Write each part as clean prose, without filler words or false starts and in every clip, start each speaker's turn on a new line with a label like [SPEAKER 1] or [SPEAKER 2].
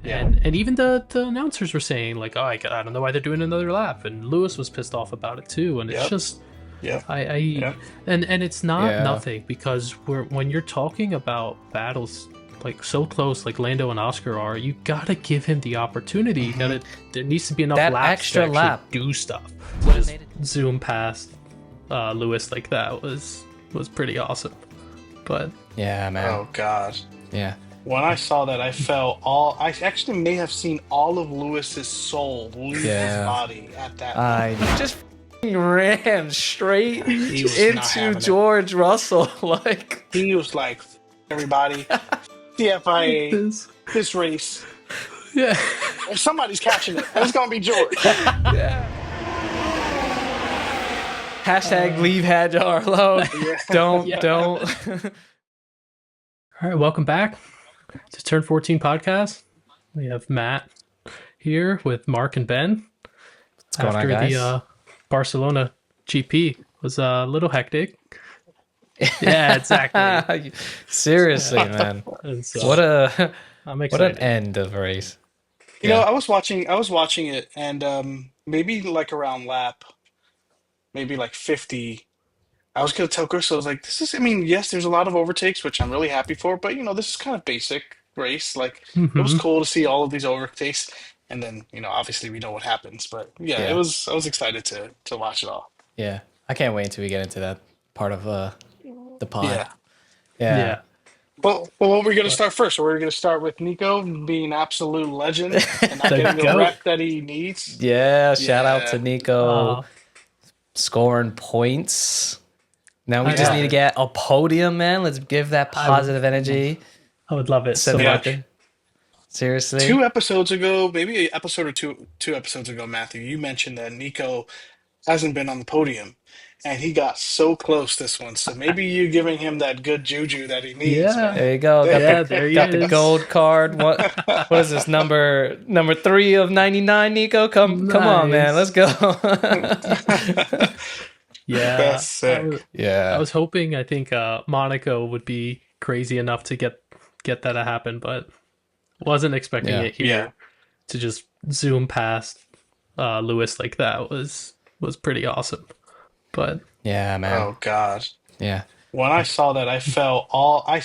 [SPEAKER 1] And even the announcers were saying like, oh, I don't know why they're doing another lap, and Lewis was pissed off about it too. And it's just, and it's not nothing, because when you're talking about battles like so close, like Lando and Oscar are, you gotta give him the opportunity. There needs to be enough laps
[SPEAKER 2] extra
[SPEAKER 1] to actually do stuff. So just zoom past Lewis like that was pretty awesome. But
[SPEAKER 3] yeah, man.
[SPEAKER 4] Oh god.
[SPEAKER 3] Yeah.
[SPEAKER 4] When I saw that, I actually may have seen all of Lewis's soul leave his body at that
[SPEAKER 3] I just ran straight into
[SPEAKER 4] it.
[SPEAKER 3] George Russell. Like,
[SPEAKER 4] he was like, everybody, CFIA, this race.
[SPEAKER 1] Yeah.
[SPEAKER 4] If somebody's catching it, it's gonna be George.
[SPEAKER 3] hashtag leave Hadjar alone. Don't.
[SPEAKER 1] All right, welcome back to Turn14 Podcast. We have Matt here with Mark and Ben.
[SPEAKER 3] What's going on, guys?
[SPEAKER 1] The Barcelona GP was a little hectic. Yeah, exactly.
[SPEAKER 3] Seriously, man.
[SPEAKER 1] So,
[SPEAKER 3] what
[SPEAKER 1] I'm
[SPEAKER 3] what
[SPEAKER 1] excited.
[SPEAKER 3] an end of a race.
[SPEAKER 4] You know, I was watching it, and maybe like around lap, maybe like 50. I was gonna tell Chris, I was like, "This is. I mean, yes, there's a lot of overtakes, which I'm really happy for, but this is kind of basic race. Like, it was cool to see all of these overtakes, and then obviously we know what happens. But yeah, it was. I was excited to watch it all.
[SPEAKER 3] Yeah, I can't wait until we get into that part of the pod.
[SPEAKER 1] Yeah.
[SPEAKER 4] Well, what we're gonna start first? We're gonna start with Nico being an absolute legend and not getting the rep that he needs.
[SPEAKER 3] Yeah, shout out to Nico scoring points. Now we just need to get a podium, man. Let's give that positive energy.
[SPEAKER 1] I would love it so much.
[SPEAKER 3] Seriously.
[SPEAKER 4] 2 episodes ago, maybe an episode or two episodes ago, Matthew, you mentioned that Nico hasn't been on the podium, and he got so close this one. So maybe you giving him that good juju that he needs.
[SPEAKER 1] Yeah.
[SPEAKER 4] Man.
[SPEAKER 3] There you go. Got the gold card. What is this, number 3 of 99, Nico? Come on, man. Let's go.
[SPEAKER 1] Yeah,
[SPEAKER 4] that's sick.
[SPEAKER 1] I was hoping. I think Monaco would be crazy enough to get that to happen, but wasn't expecting it here.
[SPEAKER 4] Yeah.
[SPEAKER 1] To just zoom past Lewis like that was pretty awesome. But
[SPEAKER 3] yeah, man.
[SPEAKER 4] Oh god.
[SPEAKER 3] Yeah.
[SPEAKER 4] When I saw that, I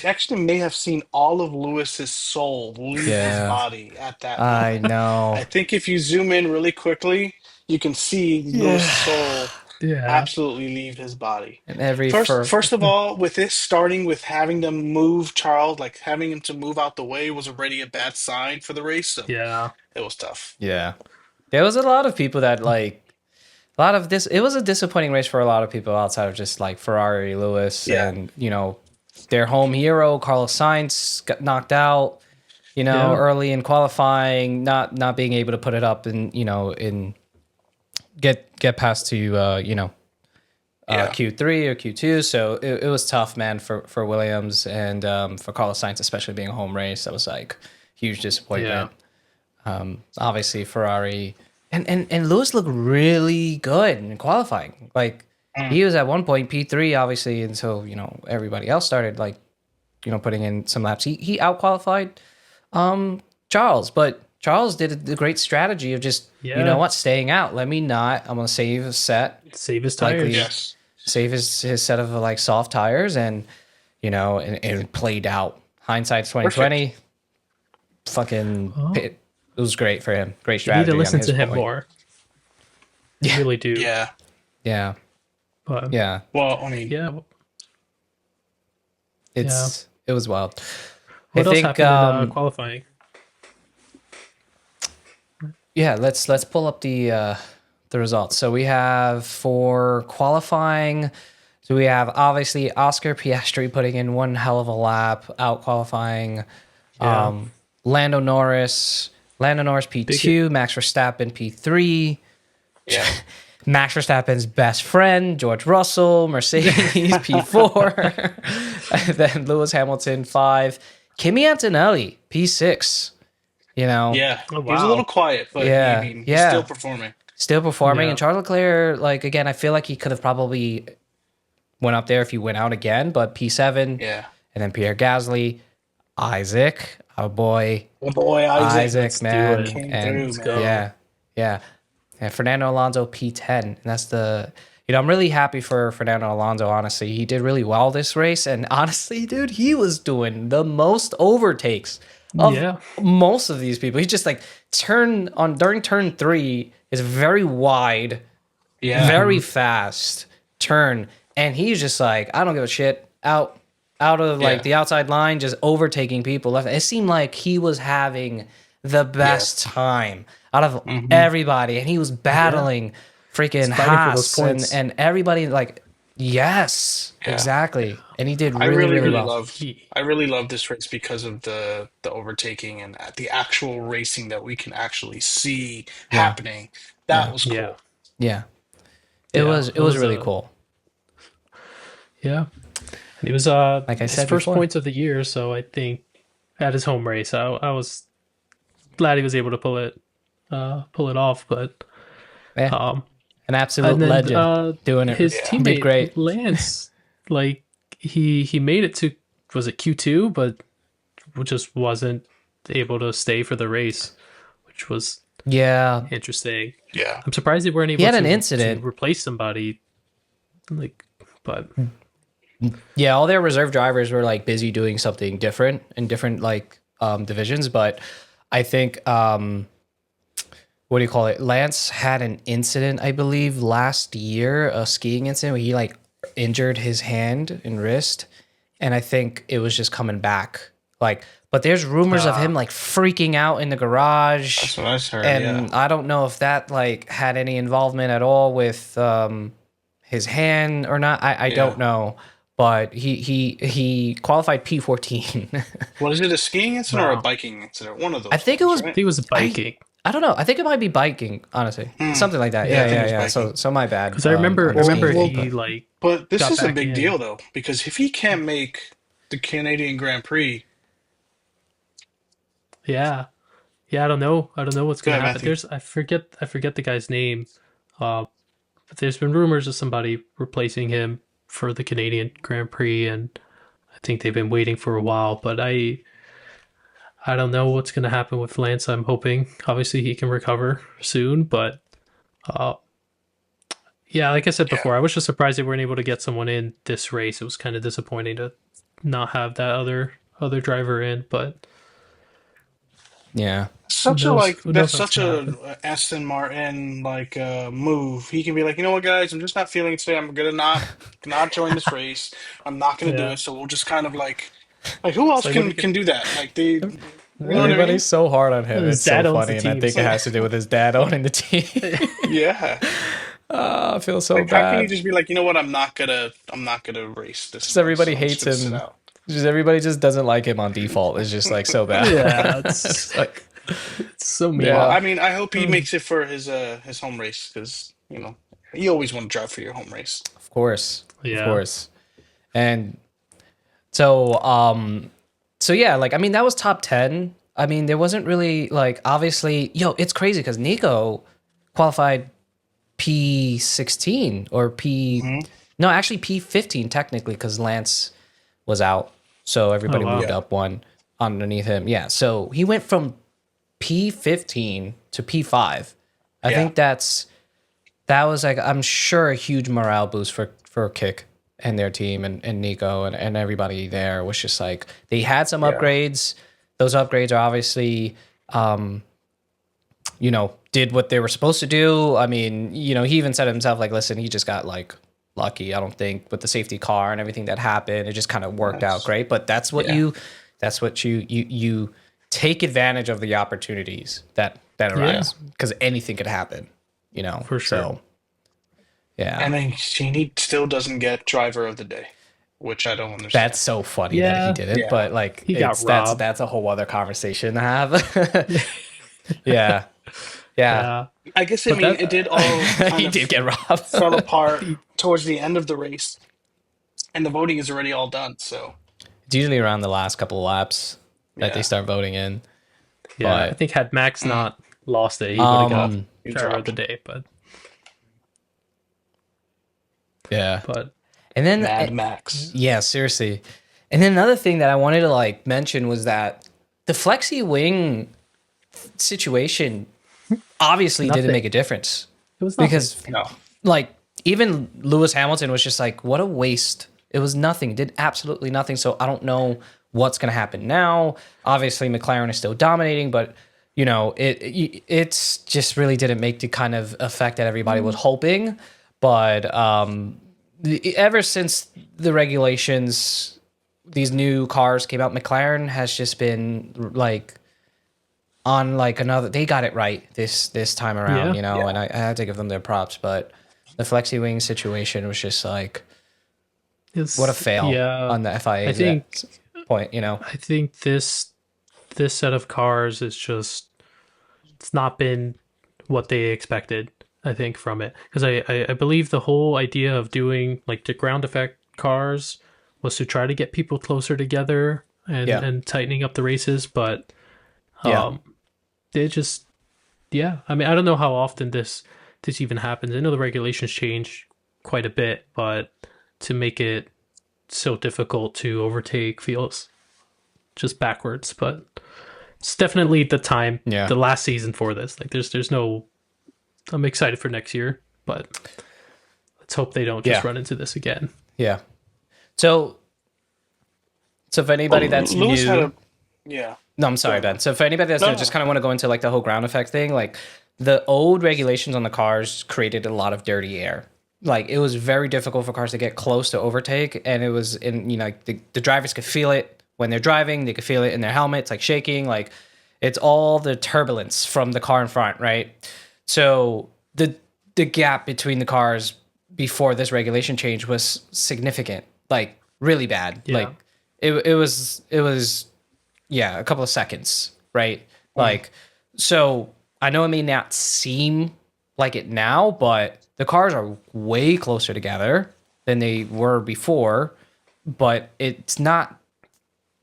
[SPEAKER 4] actually may have seen all of Lewis's soul leave his body at that moment.
[SPEAKER 3] I know.
[SPEAKER 4] I think if you zoom in really quickly, you can see Lewis's soul absolutely leave his body.
[SPEAKER 3] And every
[SPEAKER 4] first of all, with this starting with having them move Charles, like having him to move out the way was already a bad sign for the race. So it was tough.
[SPEAKER 3] Yeah. There was a lot of people that it was a disappointing race for a lot of people outside of just like Ferrari, Lewis, and their home hero Carlos Sainz got knocked out, early in qualifying, not being able to put it up and in get past to Q3 or Q2. So it was tough, man, for Williams and for Carlos Sainz, especially being a home race. That was like huge disappointment. Obviously Ferrari. And Lewis looked really good in qualifying. Like he was at one point P3, obviously, until everybody else started putting in some laps. He outqualified Charles, but Charles did the great strategy of just staying out. I'm gonna save a set,
[SPEAKER 1] save his tires,
[SPEAKER 3] save his set of like soft tires, and and it played out. Hindsight's 2020. Fucking. It was great for him. Great strategy.
[SPEAKER 1] You need to listen to him more. You really do.
[SPEAKER 4] Yeah.
[SPEAKER 3] Yeah.
[SPEAKER 1] But,
[SPEAKER 3] yeah.
[SPEAKER 4] Well, I mean,
[SPEAKER 3] it was wild.
[SPEAKER 1] What else happened in qualifying?
[SPEAKER 3] Yeah, let's pull up the results. So we have for qualifying. So we have obviously Oscar Piastri putting in one hell of a lap, out qualifying. Lando Norris P2, Max Verstappen P3.
[SPEAKER 4] Yeah.
[SPEAKER 3] Max Verstappen's best friend, George Russell, Mercedes P4. And then Lewis Hamilton 5. Kimi Antonelli P6.
[SPEAKER 4] Yeah. Oh, wow. He's a little quiet, but he's still performing.
[SPEAKER 3] Still performing. And Charles Leclerc, again, I feel like he could have probably went up there if he went out again, but P7.
[SPEAKER 4] Yeah.
[SPEAKER 3] And then Pierre Gasly, Isaac, our boy
[SPEAKER 4] Isaac,
[SPEAKER 3] man,
[SPEAKER 4] came
[SPEAKER 3] and
[SPEAKER 4] through,
[SPEAKER 1] let's
[SPEAKER 4] man.
[SPEAKER 1] go.
[SPEAKER 3] yeah. And Fernando Alonso P10, and that's the. I'm really happy for Fernando Alonso, honestly. He did really well this race, and honestly, dude, he was doing the most overtakes of most of these people. He's just like during turn 3 is very wide, very fast turn, and he's just like, I don't give a shit, out of like the outside line, just overtaking people left. It seemed like he was having the best time out of everybody, and he was battling freaking Haas and everybody. Like, exactly, and he did really well.
[SPEAKER 4] I really love this race because of the overtaking and the actual racing that we can actually see happening. That was cool.
[SPEAKER 3] It was really cool.
[SPEAKER 1] Yeah, and he was
[SPEAKER 3] like I said,
[SPEAKER 1] his first
[SPEAKER 3] before.
[SPEAKER 1] points of the year, so I think at his home race, I was glad he was able to pull it off. But
[SPEAKER 3] an absolute legend doing it.
[SPEAKER 1] His teammate
[SPEAKER 3] did great.
[SPEAKER 1] Lance, like he made it to, was it Q2, but just wasn't able to stay for the race, which was interesting.
[SPEAKER 4] Yeah,
[SPEAKER 1] I'm surprised they weren't able.
[SPEAKER 3] He had an incident
[SPEAKER 1] to replace somebody, but
[SPEAKER 3] all their reserve drivers were like busy doing something different in different like divisions. But I think what do you call it? Lance had an incident, I believe, last year, a skiing incident where he like injured his hand and wrist, and I think it was just coming back. Like, but there's rumors of him like freaking out in the garage.
[SPEAKER 4] That's what I heard.
[SPEAKER 3] And I don't know if that like had any involvement at all with his hand or not. I don't know. But he qualified P14.
[SPEAKER 4] What is it, a skiing incident or a biking incident? One of those.
[SPEAKER 3] I think it was.
[SPEAKER 1] I think it was biking.
[SPEAKER 3] I don't know. I think it might be biking, honestly. Something like that. Yeah. So my bad.
[SPEAKER 1] Because I remember he like.
[SPEAKER 4] But this is a big deal though, because if he can't make the Canadian Grand Prix.
[SPEAKER 1] Yeah. I don't know what's gonna happen.
[SPEAKER 4] Matthew.
[SPEAKER 1] I forget the guy's name. But there's been rumors of somebody replacing him for the Canadian Grand Prix, and I think they've been waiting for a while. But I don't know what's gonna happen with Lance. I'm hoping, obviously, he can recover soon. But like I said before, I was just surprised they weren't able to get someone in this race. It was kind of disappointing to not have that other driver in, but.
[SPEAKER 3] Yeah,
[SPEAKER 4] That's such a Aston Martin like move. He can be like, you know what, guys, I'm just not feeling it today. I'm gonna not join this race. I'm not gonna do it. So we'll just kind of like who else can do that? Like they,
[SPEAKER 3] everybody's so hard on him. It's so funny, and I think
[SPEAKER 1] so.
[SPEAKER 3] It has to do with his dad owning the team. I feel so bad.
[SPEAKER 4] How can you just be like, you know what, I'm not gonna race this?
[SPEAKER 3] Just everybody hates him. Just everybody just doesn't like him on default. It's just like so bad.
[SPEAKER 1] Yeah, it's like it's so mean.
[SPEAKER 4] Well, I mean, I hope he makes it for his home race, because you always want to drive for your home race.
[SPEAKER 3] Of course. And so yeah, like I mean that was top 10. I mean there wasn't really like obviously it's crazy because Nico qualified P16 or no, actually P15 technically because Lance was out. So everybody moved up one underneath him. Yeah. So he went from P15 to P5. I think that was like, I'm sure a huge morale boost for Kick and their team and Nico and everybody there was just like, they had some upgrades. Those upgrades are obviously, did what they were supposed to do. I mean, he even said himself, like, listen, he just got like, lucky, I don't think, with the safety car and everything that happened. It just kind of worked out great. But that's what you take advantage of the opportunities that arise because anything could happen,
[SPEAKER 1] For sure.
[SPEAKER 3] So, yeah.
[SPEAKER 4] And then he still doesn't get driver of the day, which I don't understand.
[SPEAKER 3] That's so funny that he did it, but like
[SPEAKER 1] he got robbed.
[SPEAKER 3] That's a whole other conversation to have. Yeah.
[SPEAKER 4] I guess it did all
[SPEAKER 3] he did get robbed.
[SPEAKER 4] fell apart towards the end of the race, and the voting is already all done. So
[SPEAKER 3] it's usually around the last couple of laps that they start voting in.
[SPEAKER 1] Yeah, but I think had Max not lost it, he would have got driver of the day. But
[SPEAKER 3] and then
[SPEAKER 4] Mad Max.
[SPEAKER 3] Yeah, seriously. And then another thing that I wanted to like mention was that the flexi wing situation obviously didn't make a difference.
[SPEAKER 1] It was nothing.
[SPEAKER 3] Because like even Lewis Hamilton was just like, what a waste. It was nothing. It did absolutely nothing. So I don't know what's going to happen now. Obviously McLaren is still dominating, but you know, it's just really didn't make the kind of effect that everybody was hoping. But ever since the regulations, these new cars came out, McLaren has just been like on like another. They got it right this time around, you know. And I had to give them their props. But the flexi wing situation was just like, what a fail on the FIA point, you know.
[SPEAKER 1] I think this set of cars is just, it's not been what they expected, I think, from it. Because I believe the whole idea of doing like the ground effect cars was to try to get people closer together and tightening up the races, but they just I mean, I don't know how often this even happens. I know the regulations change quite a bit, but to make it so difficult to overtake feels just backwards. But it's definitely the time, the last season for this. Like there's no, I'm excited for next year, but let's hope they don't just run into this again.
[SPEAKER 3] Yeah. So for anybody that's
[SPEAKER 4] Lewis
[SPEAKER 3] new,
[SPEAKER 4] No,
[SPEAKER 3] I'm sorry, Ben. So for anybody that's new, just kind of want to go into like the whole ground effect thing, like the old regulations on the cars created a lot of dirty air. Like it was very difficult for cars to get close to overtake, and it was like the drivers could feel it when they're driving. They could feel it in their helmets, like shaking. Like it's all the turbulence from the car in front, right? So the gap between the cars before this regulation change was significant, like really bad. Yeah. Like it was a couple of seconds, right? Like, so I know it may not seem like it now, but the cars are way closer together than they were before, but it's not,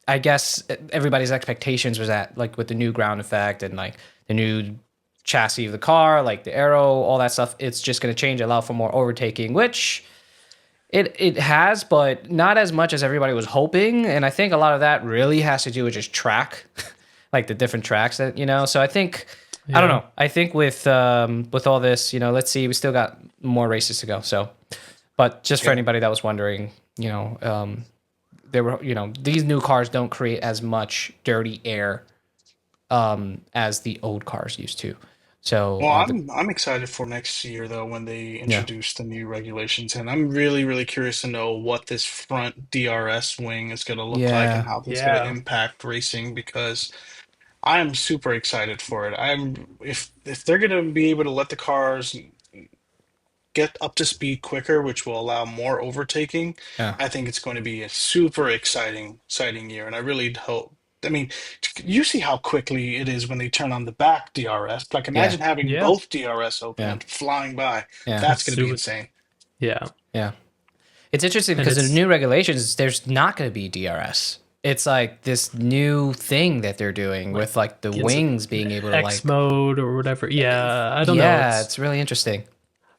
[SPEAKER 3] I guess everybody's expectations was that like with the new ground effect and like the new chassis of the car, like the aero, all that stuff, it's just going to change, allow for more overtaking, which it has, but not as much as everybody was hoping. And I think a lot of that really has to do with just track, like the different tracks that, you know. So I think, I don't know. I think with all this, you know, let's see, we still got more races to go. So, but just for anybody that was wondering, you know, there were, you know, these new cars don't create as much dirty air as the old cars used to. So,
[SPEAKER 4] well, I'm excited for next year though when they introduce the new regulations, and I'm really really curious to know what this front DRS wing is going to look like and how this is going to impact racing, because I am super excited for it. If they're going to be able to let the cars get up to speed quicker, which will allow more overtaking, I think it's going to be a super exciting year, and I really hope. I mean, you see how quickly it is when they turn on the back DRS. Like, imagine having both DRS open and flying by. That's going to be insane.
[SPEAKER 1] Yeah.
[SPEAKER 3] Yeah. It's interesting because the new regulations, there's not going to be DRS. It's like this new thing that they're doing with like the wings being able to
[SPEAKER 1] X mode or whatever. Yeah, I don't know.
[SPEAKER 3] Yeah, it's really interesting.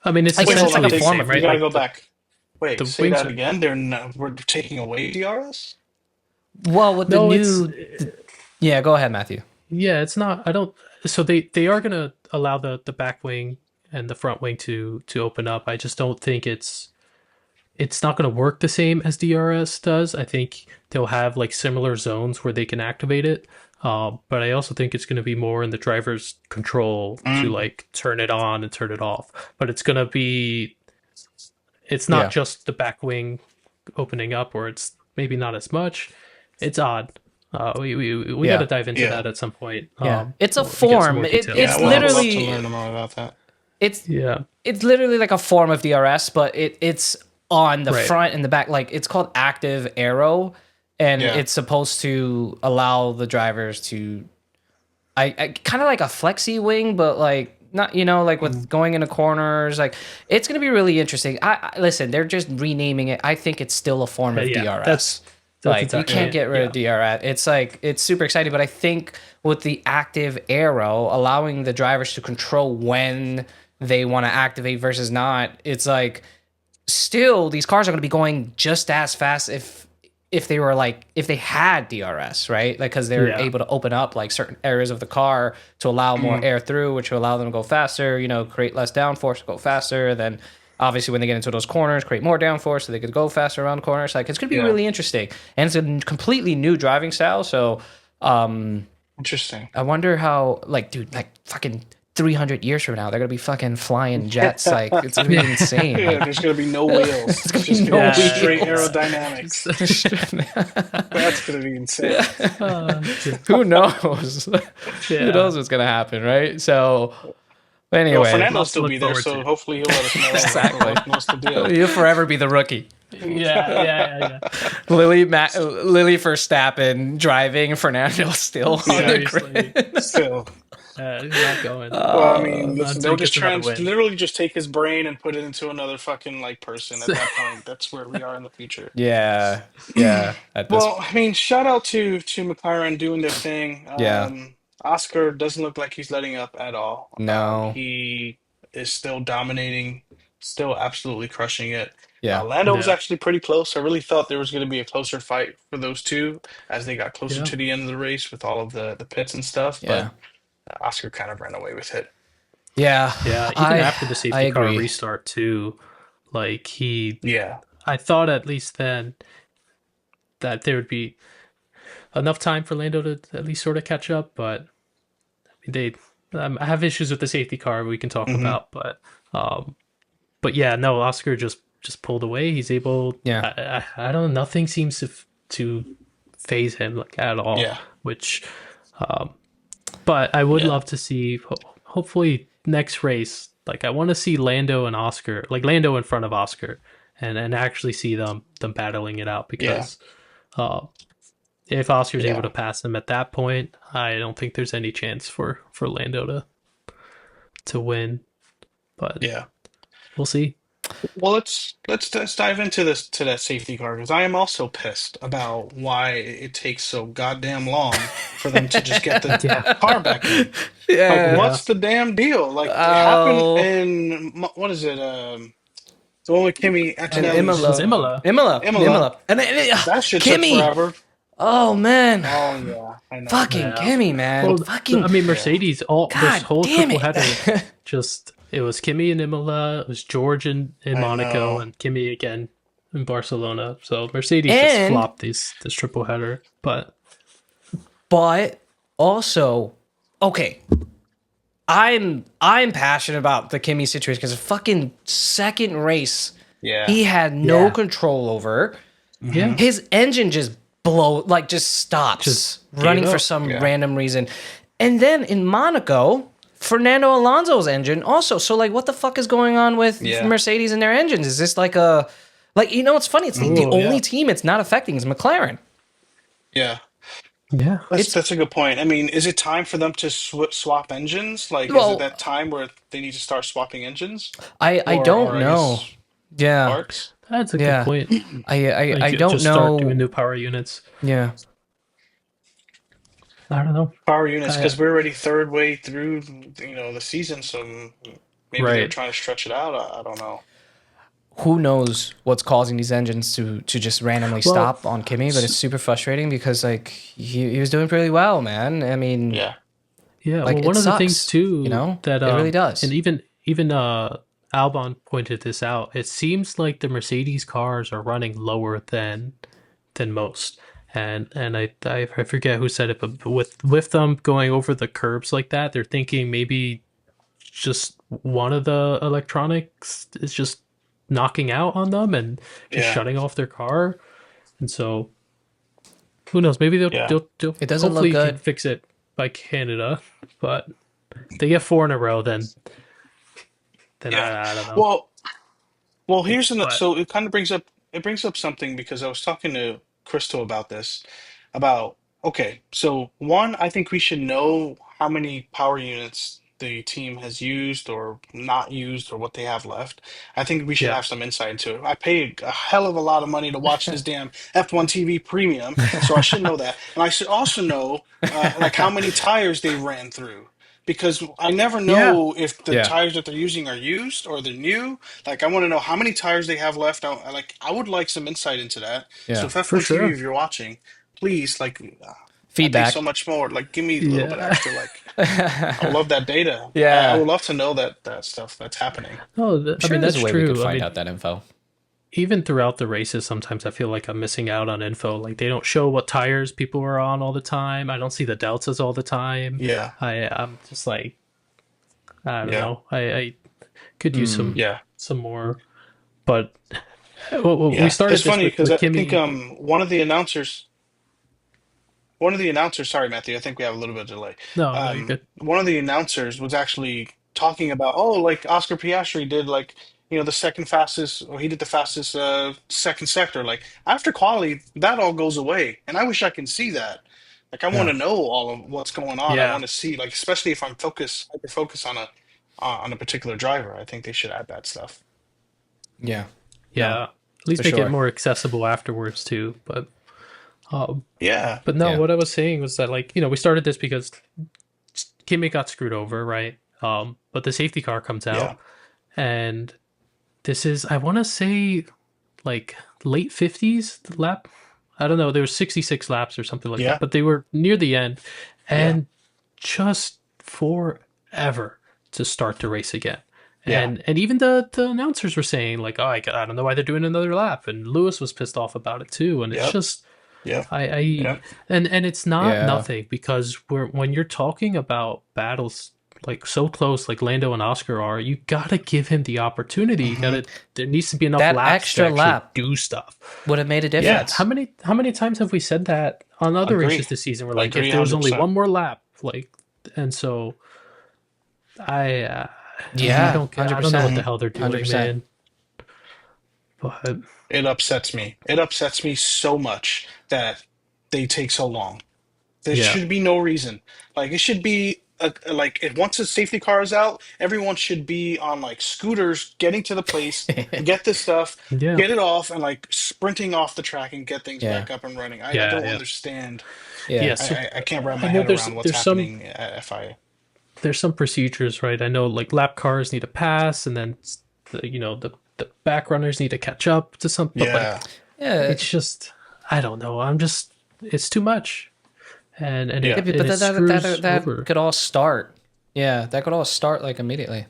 [SPEAKER 1] I mean, it's
[SPEAKER 4] essentially
[SPEAKER 1] like a form of, right?
[SPEAKER 4] You gotta go back. Wait, say that again. We're taking away DRS?
[SPEAKER 3] Well, with the new... Yeah, go ahead, Matthew.
[SPEAKER 1] Yeah, it's not... I don't... So they are going to allow the back wing and the front wing to open up. I just don't think it's not going to work the same as DRS does. I think they'll have like similar zones where they can activate it. But I also think it's going to be more in the driver's control to like turn it on and turn it off. But it's going to be... It's not just the back wing opening up, or it's maybe not as much. It's odd. We got to dive into that at some point.
[SPEAKER 3] It's a form. It's literally
[SPEAKER 4] to learn more about that.
[SPEAKER 3] It's literally like a form of DRS, but it's on the front and the back. Like it's called active aero, and it's supposed to allow the drivers to, I kind of like a flexi wing, but like not, you know, like with going into corners. Like it's gonna be really interesting. I listen. They're just renaming it. I think it's still a form of DRS.
[SPEAKER 1] That's
[SPEAKER 3] like exactly you can't get rid of DRS. It's like it's super exciting, but I think with the active aero, allowing the drivers to control when they want to activate versus not, it's like still these cars are going to be going just as fast, if if they were like if they had DRS, right? Like because they're able to open up like certain areas of the car to allow more air through, which will allow them to go faster. You know, create less downforce, go faster. Then obviously when they get into those corners, create more downforce so they could go faster around corners. Like it's gonna be really interesting, and it's a completely new driving style. So
[SPEAKER 4] interesting.
[SPEAKER 3] I wonder how like dude like fucking 300 years from now, they're gonna be fucking flying jets. Like it's gonna be insane.
[SPEAKER 4] Yeah, there's gonna be no wheels. It's gonna be no straight aerodynamics. That's gonna be insane.
[SPEAKER 3] Who knows? Who knows what's gonna happen, right? So anyway,
[SPEAKER 4] well, Fernando will still be there, so hopefully he'll let us know
[SPEAKER 3] exactly
[SPEAKER 4] what's the deal.
[SPEAKER 3] You'll forever be the rookie.
[SPEAKER 1] Yeah.
[SPEAKER 3] Lily Verstappen driving, Fernando still on the grid.
[SPEAKER 4] Still.
[SPEAKER 1] He's not going.
[SPEAKER 4] Well, I mean, listen, they'll just literally just take his brain and put it into another fucking like person. At that point, that's where we are in the future.
[SPEAKER 3] Yeah.
[SPEAKER 4] Well, I mean, shout out to McLaren doing their thing. Oscar doesn't look like he's letting up at all.
[SPEAKER 3] No,
[SPEAKER 4] he is still dominating, still absolutely crushing it.
[SPEAKER 3] Yeah,
[SPEAKER 4] Lando was actually pretty close. I really thought there was going to be a closer fight for those two as they got closer to the end of the race with all of the pits and stuff. But Oscar kind of ran away with it.
[SPEAKER 1] Yeah. Even after the safety car restart too, like I thought at least then that there would be enough time for Lando to at least sort of catch up, but I have issues with the safety car we can talk about, but yeah, no, Oscar just pulled away. He's able. I don't know. Nothing seems to phase him like at all. Yeah. Which, but I would love to see. Hopefully, next race, like I want to see Lando and Oscar, like Lando in front of Oscar, and actually see them battling it out because, if Oscar's able to pass him at that point, I don't think there's any chance for Lando to win. But we'll see.
[SPEAKER 4] Well, let's dive into that safety car because I am also pissed about why it takes so goddamn long for them to just get the car back in. Like, what's the damn deal? Like, it happened in what is it? The one with Kimi
[SPEAKER 3] Imola. And
[SPEAKER 4] that shit
[SPEAKER 3] Kimi.
[SPEAKER 4] took forever.
[SPEAKER 3] Oh man!
[SPEAKER 4] Oh yeah, I know.
[SPEAKER 3] Fucking Kimi, man.
[SPEAKER 1] Well,
[SPEAKER 3] fucking.
[SPEAKER 1] I mean, Mercedes. This whole triple header,
[SPEAKER 3] it.
[SPEAKER 1] It was Kimi in Imola, it was George in Monaco, and Kimi again in Barcelona. So Mercedes just flopped this triple header, but
[SPEAKER 3] also, okay, I'm passionate about the Kimi situation because the fucking second race, he had no control over.
[SPEAKER 1] Yeah,
[SPEAKER 3] his engine just stops running for some random reason, and then in Monaco, Fernando Alonso's engine also. So like, what the fuck is going on with Mercedes and their engines? Is this like it's funny. It's the only team it's not affecting is McLaren.
[SPEAKER 4] Yeah.
[SPEAKER 1] Yeah.
[SPEAKER 4] That's a good point. I mean, is it time for them to swap engines? Like, is it that time where they need to start swapping engines?
[SPEAKER 3] I don't know. Yeah.
[SPEAKER 4] Parts?
[SPEAKER 1] That's a good point.
[SPEAKER 3] I don't know.
[SPEAKER 1] Start doing new power units.
[SPEAKER 3] Yeah.
[SPEAKER 1] I don't know.
[SPEAKER 4] Power units, because we're already third way through, the season, so maybe they're trying to stretch it out. I don't know.
[SPEAKER 3] Who knows what's causing these engines to just randomly stop on Kimi, but it's super frustrating because like he was doing pretty well, man. I mean,
[SPEAKER 1] yeah.
[SPEAKER 3] Like,
[SPEAKER 1] well, one of the things too, that
[SPEAKER 3] it really does,
[SPEAKER 1] and even Albon pointed this out. It seems like the Mercedes cars are running lower than most. And I forget who said it, but with them going over the curbs like that, they're thinking maybe just one of the electronics is just knocking out on them and just shutting off their car. And so, who knows? Maybe they'll
[SPEAKER 3] it doesn't look good.
[SPEAKER 1] Fix it by Canada, but if they get 4 in a row, then I don't know.
[SPEAKER 4] Well, here's so it kind of brings up something because I was talking to Crystal about this, okay, so one, I think we should know how many power units the team has used or not used or what they have left. I think we should have some insight into it. I paid a hell of a lot of money to watch this damn F1 TV premium, so I should know that. And I should also know like how many tires they ran through. because I never
[SPEAKER 1] Yeah.
[SPEAKER 4] know if the
[SPEAKER 3] Yeah.
[SPEAKER 4] tires that they're using are used or they're new. Like, I want to know how many tires they have left. I would like some insight into that. So
[SPEAKER 3] Yeah.
[SPEAKER 4] if
[SPEAKER 1] For
[SPEAKER 4] F1 TV,
[SPEAKER 1] sure.
[SPEAKER 4] if you're watching, please, like, I'd be so
[SPEAKER 3] Feedback.
[SPEAKER 4] much more. Like, give me a little bit
[SPEAKER 1] Yeah.
[SPEAKER 4] extra. Like, I would love that data. I
[SPEAKER 3] Yeah.
[SPEAKER 4] would love to know that stuff that's happening.
[SPEAKER 1] No,
[SPEAKER 3] I'm
[SPEAKER 1] I
[SPEAKER 3] sure
[SPEAKER 1] mean
[SPEAKER 3] there's
[SPEAKER 1] that's
[SPEAKER 3] a way we could
[SPEAKER 1] true. I
[SPEAKER 3] find
[SPEAKER 1] mean,
[SPEAKER 3] out that info.
[SPEAKER 1] even throughout the races, sometimes I feel like I'm missing out on info. Like they don't show what tires people are on all the time. I don't see the deltas all the time.
[SPEAKER 4] Yeah.
[SPEAKER 1] I'm just like, I don't
[SPEAKER 4] Yeah.
[SPEAKER 1] know. I could use
[SPEAKER 4] Yeah.
[SPEAKER 1] some more. But well, we
[SPEAKER 4] Yeah.
[SPEAKER 1] started
[SPEAKER 4] It's
[SPEAKER 1] this
[SPEAKER 4] funny because
[SPEAKER 1] with
[SPEAKER 4] I think
[SPEAKER 1] Kimmy.
[SPEAKER 4] one of the announcers, sorry, Matthew, I think we have a little bit of delay.
[SPEAKER 1] No, you're good.
[SPEAKER 4] One of the announcers was actually talking about, oh, like Oscar Piastri did, like, the second fastest, or he did the fastest second sector. Like, after quali, that all goes away. And I wish I can see that. Like, I want
[SPEAKER 3] Yeah.
[SPEAKER 4] to know all of what's going on. I
[SPEAKER 1] Yeah,
[SPEAKER 4] want to see, like, especially if I'm hyper focused on a particular driver. I think they should add that stuff.
[SPEAKER 3] Yeah.
[SPEAKER 1] yeah.
[SPEAKER 3] No,
[SPEAKER 1] At least
[SPEAKER 3] for
[SPEAKER 1] make it
[SPEAKER 3] sure.
[SPEAKER 1] more accessible afterwards too. Um,
[SPEAKER 4] Yeah.
[SPEAKER 1] but no,
[SPEAKER 3] Yeah.
[SPEAKER 1] what I was saying was that like we started this because Kimmy got screwed over, right? But the safety car comes
[SPEAKER 4] Yeah.
[SPEAKER 1] out, and this is I want to say like late 50s lap. I don't know. There was 66 laps or something like
[SPEAKER 4] Yeah.
[SPEAKER 1] that, but they were near the end,
[SPEAKER 4] Yeah.
[SPEAKER 1] and just forever to start the race again.
[SPEAKER 4] Yeah.
[SPEAKER 1] And even the announcers were saying like, oh, I don't know why they're doing another lap, and Lewis was pissed off about it too. And it's
[SPEAKER 4] Yep.
[SPEAKER 1] just
[SPEAKER 4] Yep.
[SPEAKER 1] I
[SPEAKER 4] Yep.
[SPEAKER 1] and it's not
[SPEAKER 3] Yeah.
[SPEAKER 1] nothing because when you're talking about battles like so close like Lando and Oscar are, you gotta give him the opportunity. You gotta there needs to be enough
[SPEAKER 3] That
[SPEAKER 1] laps
[SPEAKER 3] extra
[SPEAKER 1] to actually
[SPEAKER 3] lap
[SPEAKER 1] do stuff.
[SPEAKER 3] Would have made a difference.
[SPEAKER 1] How many times have we said that on other
[SPEAKER 4] Agree.
[SPEAKER 1] races this season? We're like,
[SPEAKER 4] Agree
[SPEAKER 1] if there was only
[SPEAKER 4] 100%.
[SPEAKER 1] one more lap, like, and so I
[SPEAKER 3] Yeah,
[SPEAKER 1] I don't know what
[SPEAKER 3] 100%.
[SPEAKER 1] the hell they're doing,
[SPEAKER 3] 100%.
[SPEAKER 1] man. But
[SPEAKER 4] It upsets me. It upsets me so much that they take so long. There
[SPEAKER 1] yeah,
[SPEAKER 4] should be no reason. Like, it should be like, if once the safety car is out, everyone should be on like scooters getting to the place, get this stuff,
[SPEAKER 1] yeah,
[SPEAKER 4] get it off, and like sprinting off the track and get things
[SPEAKER 3] Yeah.
[SPEAKER 4] back up and running. I
[SPEAKER 1] yeah,
[SPEAKER 4] don't
[SPEAKER 1] yeah.
[SPEAKER 4] understand.
[SPEAKER 3] Yeah.
[SPEAKER 1] So
[SPEAKER 4] I can't wrap
[SPEAKER 1] I
[SPEAKER 4] my
[SPEAKER 1] know
[SPEAKER 4] head around what's
[SPEAKER 1] there's some
[SPEAKER 4] happening at FIA.
[SPEAKER 1] there's some procedures, right? I know like lap cars need to pass, and then the back runners need to catch up to something. But
[SPEAKER 4] Yeah.
[SPEAKER 1] like,
[SPEAKER 3] Yeah.
[SPEAKER 1] it's just I don't know. It's too much, and
[SPEAKER 4] Yeah.
[SPEAKER 3] Yeah,
[SPEAKER 1] it
[SPEAKER 3] but
[SPEAKER 1] screws
[SPEAKER 3] that
[SPEAKER 1] over.
[SPEAKER 3] could all start. Yeah, that could all start like immediately.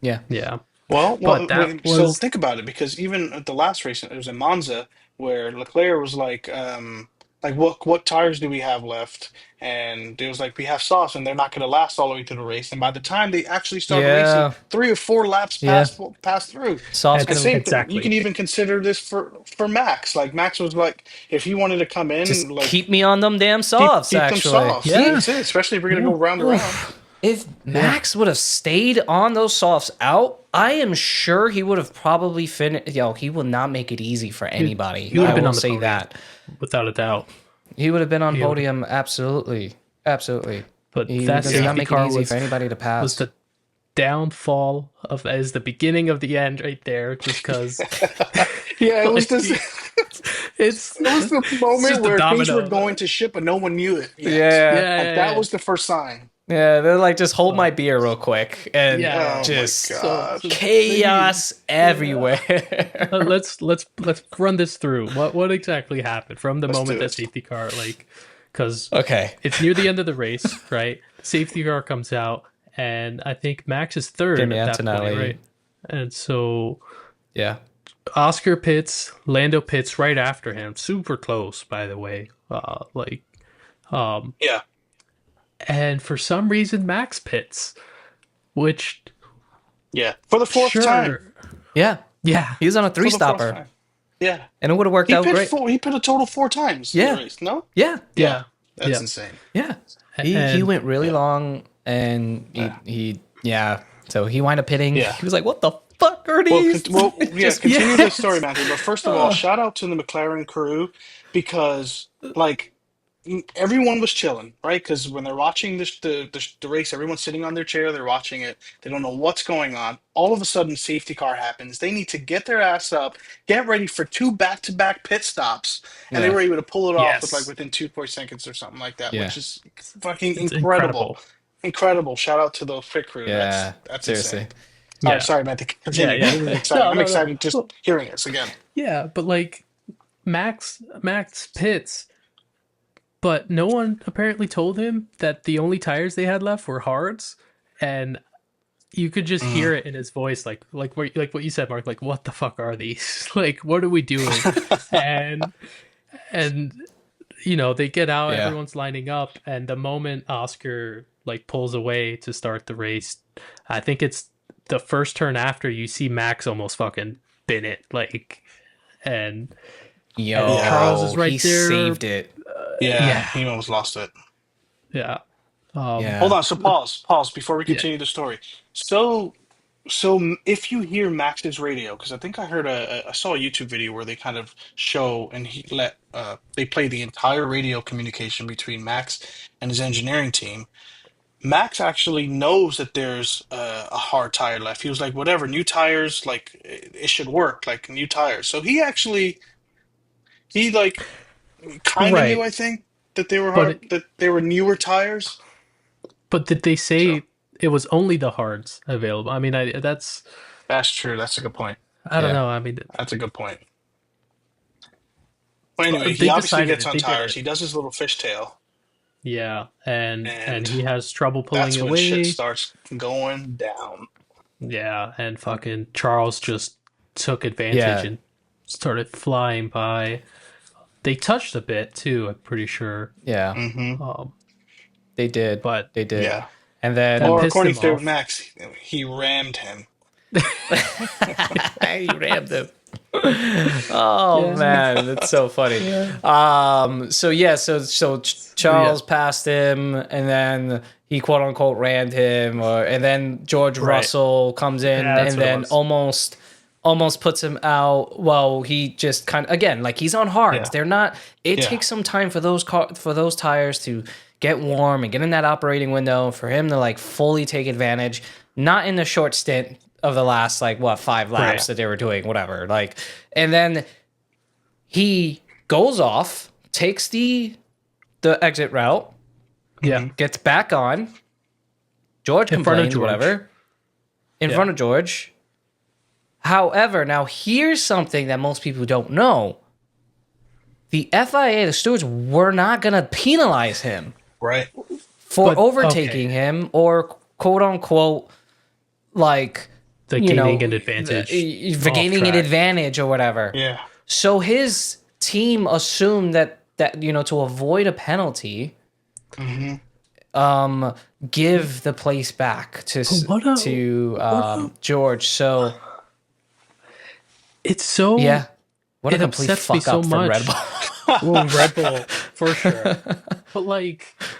[SPEAKER 3] Yeah.
[SPEAKER 1] Yeah,
[SPEAKER 4] Well,
[SPEAKER 1] but that
[SPEAKER 4] so
[SPEAKER 1] was
[SPEAKER 4] think about it, because even at the last race, it was in Monza, where Leclerc was like, what tires do we have left? And it was like, we have softs, and they're not going to last all the way through the race. And by the time they actually started racing,
[SPEAKER 3] Yeah.
[SPEAKER 4] 3 or 4 laps
[SPEAKER 3] Yeah.
[SPEAKER 4] passed through.
[SPEAKER 3] Soft's
[SPEAKER 4] And
[SPEAKER 1] it's
[SPEAKER 3] gonna
[SPEAKER 4] same thing, you can
[SPEAKER 1] exactly
[SPEAKER 4] even consider this for Max. Like, Max was like, if he wanted to come in,
[SPEAKER 3] just
[SPEAKER 4] like,
[SPEAKER 3] keep me on them damn
[SPEAKER 4] keep
[SPEAKER 3] softs,
[SPEAKER 4] keep them
[SPEAKER 3] actually.
[SPEAKER 4] soft.
[SPEAKER 3] See?
[SPEAKER 1] yeah,
[SPEAKER 4] That's it. Especially if we're gonna
[SPEAKER 1] yeah.
[SPEAKER 4] go round and round.
[SPEAKER 3] If Max would have stayed on those softs out, I am sure he would have probably finished. He will not make it easy for anybody.
[SPEAKER 1] He would have
[SPEAKER 3] I
[SPEAKER 1] been
[SPEAKER 3] will
[SPEAKER 1] on the
[SPEAKER 3] say
[SPEAKER 1] podium,
[SPEAKER 3] that.
[SPEAKER 1] without a doubt.
[SPEAKER 3] He would have been on
[SPEAKER 1] He would-
[SPEAKER 3] podium, absolutely. Absolutely.
[SPEAKER 1] But
[SPEAKER 3] He
[SPEAKER 1] that
[SPEAKER 3] does not
[SPEAKER 1] safety
[SPEAKER 3] make it
[SPEAKER 1] car
[SPEAKER 3] easy for anybody to
[SPEAKER 1] was
[SPEAKER 3] pass.
[SPEAKER 1] the downfall of as the beginning of the end right there, just because
[SPEAKER 4] Yeah, it was
[SPEAKER 1] like,
[SPEAKER 4] just
[SPEAKER 1] it's
[SPEAKER 4] it was the
[SPEAKER 1] just
[SPEAKER 4] moment
[SPEAKER 1] the
[SPEAKER 4] where things were
[SPEAKER 1] domino.
[SPEAKER 4] going to shit, but no one knew it yet.
[SPEAKER 3] Yeah.
[SPEAKER 4] Like, that was the first sign.
[SPEAKER 3] Yeah, they're like, just hold my beer real quick. And
[SPEAKER 1] Yeah.
[SPEAKER 4] Oh
[SPEAKER 3] just
[SPEAKER 4] my god.
[SPEAKER 3] chaos everywhere.
[SPEAKER 1] let's run this through. What exactly happened from the
[SPEAKER 4] Let's
[SPEAKER 1] moment
[SPEAKER 4] do
[SPEAKER 1] that
[SPEAKER 4] it.
[SPEAKER 1] safety car because
[SPEAKER 3] Okay.
[SPEAKER 1] it's near the end of the race, right? Safety car comes out, and I think Max is third
[SPEAKER 3] Kimi
[SPEAKER 1] at that point,
[SPEAKER 3] Antonelli.
[SPEAKER 1] right? And so
[SPEAKER 3] Yeah.
[SPEAKER 1] Oscar pits, Lando pits right after him, super close, by the way.
[SPEAKER 4] Yeah.
[SPEAKER 1] And for some reason, Max pits, which
[SPEAKER 4] Yeah. For the fourth
[SPEAKER 1] sure,
[SPEAKER 4] time.
[SPEAKER 3] Yeah.
[SPEAKER 1] yeah,
[SPEAKER 3] He was on a
[SPEAKER 4] For the fourth
[SPEAKER 3] three-stopper.
[SPEAKER 4] time. Yeah.
[SPEAKER 3] And it would have worked out great.
[SPEAKER 4] He pit a total 4 times in
[SPEAKER 3] Yeah.
[SPEAKER 4] the race. No?
[SPEAKER 3] Yeah.
[SPEAKER 1] yeah,
[SPEAKER 4] That's
[SPEAKER 1] yeah.
[SPEAKER 4] insane.
[SPEAKER 3] Yeah. He
[SPEAKER 1] And-
[SPEAKER 3] went really long, and he so he wound up pitting.
[SPEAKER 4] Yeah.
[SPEAKER 3] He was like, what the fuck are
[SPEAKER 4] Well,
[SPEAKER 3] these?
[SPEAKER 4] continue
[SPEAKER 1] yes.
[SPEAKER 4] the story, Matthew. But first of all, shout out to the McLaren crew, because like everyone was chilling, right? Because when they're watching the race, everyone's sitting on their chair, they're watching it, they don't know what's going on. All of a sudden, safety car happens. They need to get their ass up, get ready for 2 back-to-back pit stops, and they
[SPEAKER 3] Yeah.
[SPEAKER 4] were able to pull it off with
[SPEAKER 1] Yes.
[SPEAKER 4] within 2 seconds or something like that,
[SPEAKER 3] Yeah.
[SPEAKER 4] which is fucking
[SPEAKER 1] It's
[SPEAKER 4] incredible. incredible. Shout out to the Fit Crew.
[SPEAKER 3] Yeah,
[SPEAKER 4] That's
[SPEAKER 3] seriously.
[SPEAKER 4] insane.
[SPEAKER 1] Yeah.
[SPEAKER 4] Sorry, man. To continue.
[SPEAKER 1] Yeah.
[SPEAKER 4] This is exciting.
[SPEAKER 1] No,
[SPEAKER 4] I'm
[SPEAKER 1] no, no.
[SPEAKER 4] excited just
[SPEAKER 1] Well,
[SPEAKER 4] hearing this again.
[SPEAKER 1] yeah, but like Max pits, but no one apparently told him that the only tires they had left were hards, and you could just hear it in his voice, like what you said, Mark. Like, what the fuck are these? Like, what are we doing? and and they get out,
[SPEAKER 3] Yeah.
[SPEAKER 1] everyone's lining up, and the moment Oscar like pulls away to start the race, I think it's the first turn after, you see Max almost fucking bin it, like, and Charles is right
[SPEAKER 3] he
[SPEAKER 1] there.
[SPEAKER 3] saved it.
[SPEAKER 4] Yeah, he almost lost it.
[SPEAKER 1] Yeah.
[SPEAKER 4] Hold on. So pause before we continue the story. So if you hear Max's radio, because I think I heard I saw a YouTube video where they kind of show and they play the entire radio communication between Max and his engineering team. Max actually knows that there's a hard tire left. He was like, whatever, new tires, like it should work, like new tires. So he like kind of knew, I think, that they were hard, that they were newer tires.
[SPEAKER 1] But did they say it was only the hards available? I mean, that's
[SPEAKER 4] true. That's a good point.
[SPEAKER 1] I don't know. I mean,
[SPEAKER 4] that's a good point. But anyway, he obviously gets on tires. He does his little fishtail.
[SPEAKER 1] Yeah, and he has trouble pulling
[SPEAKER 4] that's
[SPEAKER 1] away.
[SPEAKER 4] When shit starts going down.
[SPEAKER 1] Yeah, and fucking Charles just took advantage and started flying by. They touched a bit too, I'm pretty sure.
[SPEAKER 3] Yeah. They did.
[SPEAKER 1] But
[SPEAKER 3] they did.
[SPEAKER 4] Yeah.
[SPEAKER 3] And then,
[SPEAKER 4] or according to Max, he rammed him.
[SPEAKER 3] He rammed him. Oh man, that's so funny. So Charles passed him, and then he quote unquote rammed him, and then George Russell comes in, and then almost puts him out. Well, he just kind of, again, like, he's on hards. They're not. It takes some time for those tires to get warm and get in that operating window for him to like fully take advantage. Not in the short stint of the last 5 laps that they were doing, whatever. Like, and then he goes off, takes the exit route, gets back on. George complains, whatever, in front of George. However, now here's something that most people don't know. The FIA, the stewards, were not going to penalize him for overtaking him or quote unquote
[SPEAKER 1] gaining an advantage.
[SPEAKER 3] Gaining an advantage or whatever.
[SPEAKER 4] Yeah.
[SPEAKER 3] So his team assumed that to avoid a penalty, give the place back to George. So
[SPEAKER 1] it's so
[SPEAKER 3] what a complete fuck up from Red Bull.
[SPEAKER 1] Well, Red Bull for sure. But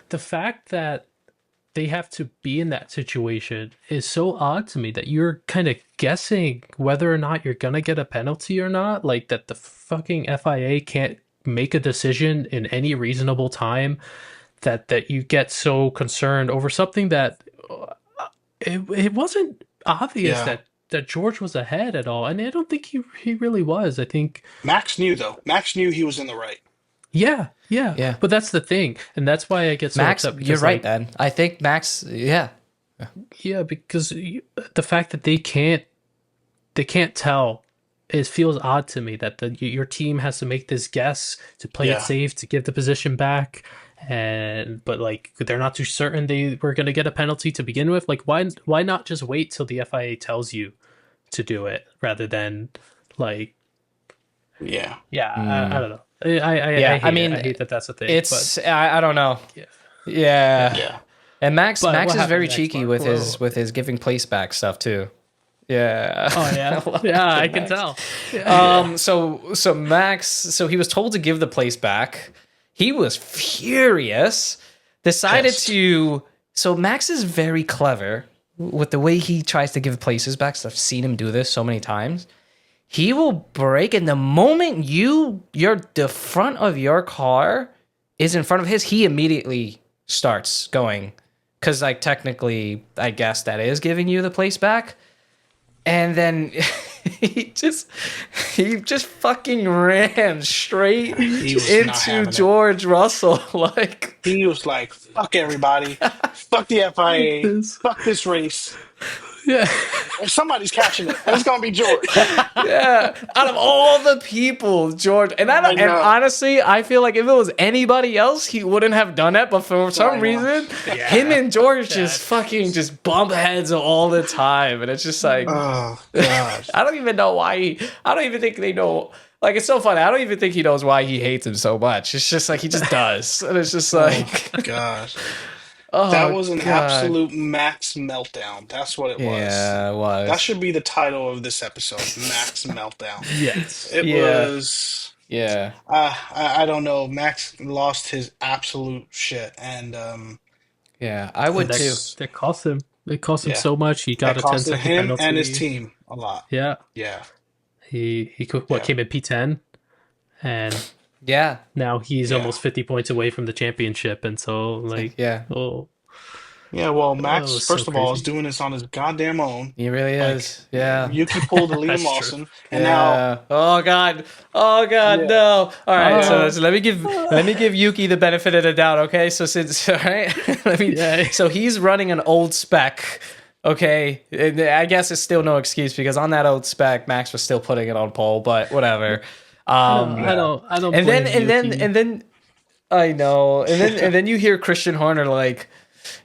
[SPEAKER 1] the fact that they have to be in that situation is so odd to me, that you're kind of guessing whether or not you're gonna get a penalty or not. Like, that the fucking FIA can't make a decision in any reasonable time. That you get so concerned over something that it wasn't obvious that George was ahead at all, and I don't think he really was. I think
[SPEAKER 4] Max knew, though. Max knew he was in the right.
[SPEAKER 1] Yeah. But that's the thing, and that's why I get so
[SPEAKER 3] Max,
[SPEAKER 1] upset.
[SPEAKER 3] You're right, Dan. I think Max, yeah,
[SPEAKER 1] because the fact that they can't tell, it feels odd to me that your team has to make this guess to play it safe, to give the position back, but they're not too certain they were going to get a penalty to begin with. Like, why not just wait till the FIA tells you to do it rather than I don't know. I hate that that's a thing.
[SPEAKER 3] It's I don't know. Yeah. And Max is very cheeky with his giving place back stuff too. Yeah.
[SPEAKER 1] Oh yeah. Yeah, I can tell.
[SPEAKER 3] So Max, he was told to give the place back. He was furious. Decided to. So Max is very clever with the way he tries to give places back. So I've seen him do this so many times. He will brake, and the moment the front of your car is in front of his, he immediately starts going. Because, technically, I guess that is giving you the place back. And then he just fucking ran straight into George Russell. Like,
[SPEAKER 4] he was like, "Fuck everybody, fuck the FIA, fuck this race."
[SPEAKER 1] Yeah.
[SPEAKER 4] If somebody's catching it, and it's gonna be George.
[SPEAKER 3] Yeah, out of all the people, George, and honestly, I feel like if it was anybody else, he wouldn't have done that. But for some reason, him and George just fucking just bump heads all the time, and it's just like,
[SPEAKER 4] oh god,
[SPEAKER 3] I don't even know why. I don't even think they know. Like, it's so funny. I don't even think he knows why he hates him so much. It's just like he just does, and it's just like,
[SPEAKER 4] gosh. That was an absolute Max meltdown. That's what it was.
[SPEAKER 3] Yeah, it was.
[SPEAKER 4] That should be the title of this episode, Max Meltdown.
[SPEAKER 1] Yes.
[SPEAKER 4] It was...
[SPEAKER 3] Yeah.
[SPEAKER 4] I don't know. Max lost his absolute shit. And...
[SPEAKER 3] yeah, I would too.
[SPEAKER 1] That cost him. It cost him so much. He got a 10-second penalty.
[SPEAKER 4] And his team a lot.
[SPEAKER 1] Yeah.
[SPEAKER 4] Yeah.
[SPEAKER 1] He came in P10, and now he's almost 50 points away from the championship, and so like
[SPEAKER 4] well, Max first of all is doing this on his goddamn own.
[SPEAKER 3] He really is. Yeah.
[SPEAKER 4] Yuki pulled a Liam Lawson, and now
[SPEAKER 3] oh god no. All right, so let me give Yuki the benefit of the doubt. Okay, so since so he's running an old spec. Okay, I guess it's still no excuse because on that old spec, Max was still putting it on pole, but whatever.
[SPEAKER 1] I don't. And
[SPEAKER 3] then I know, and then you hear Christian Horner like,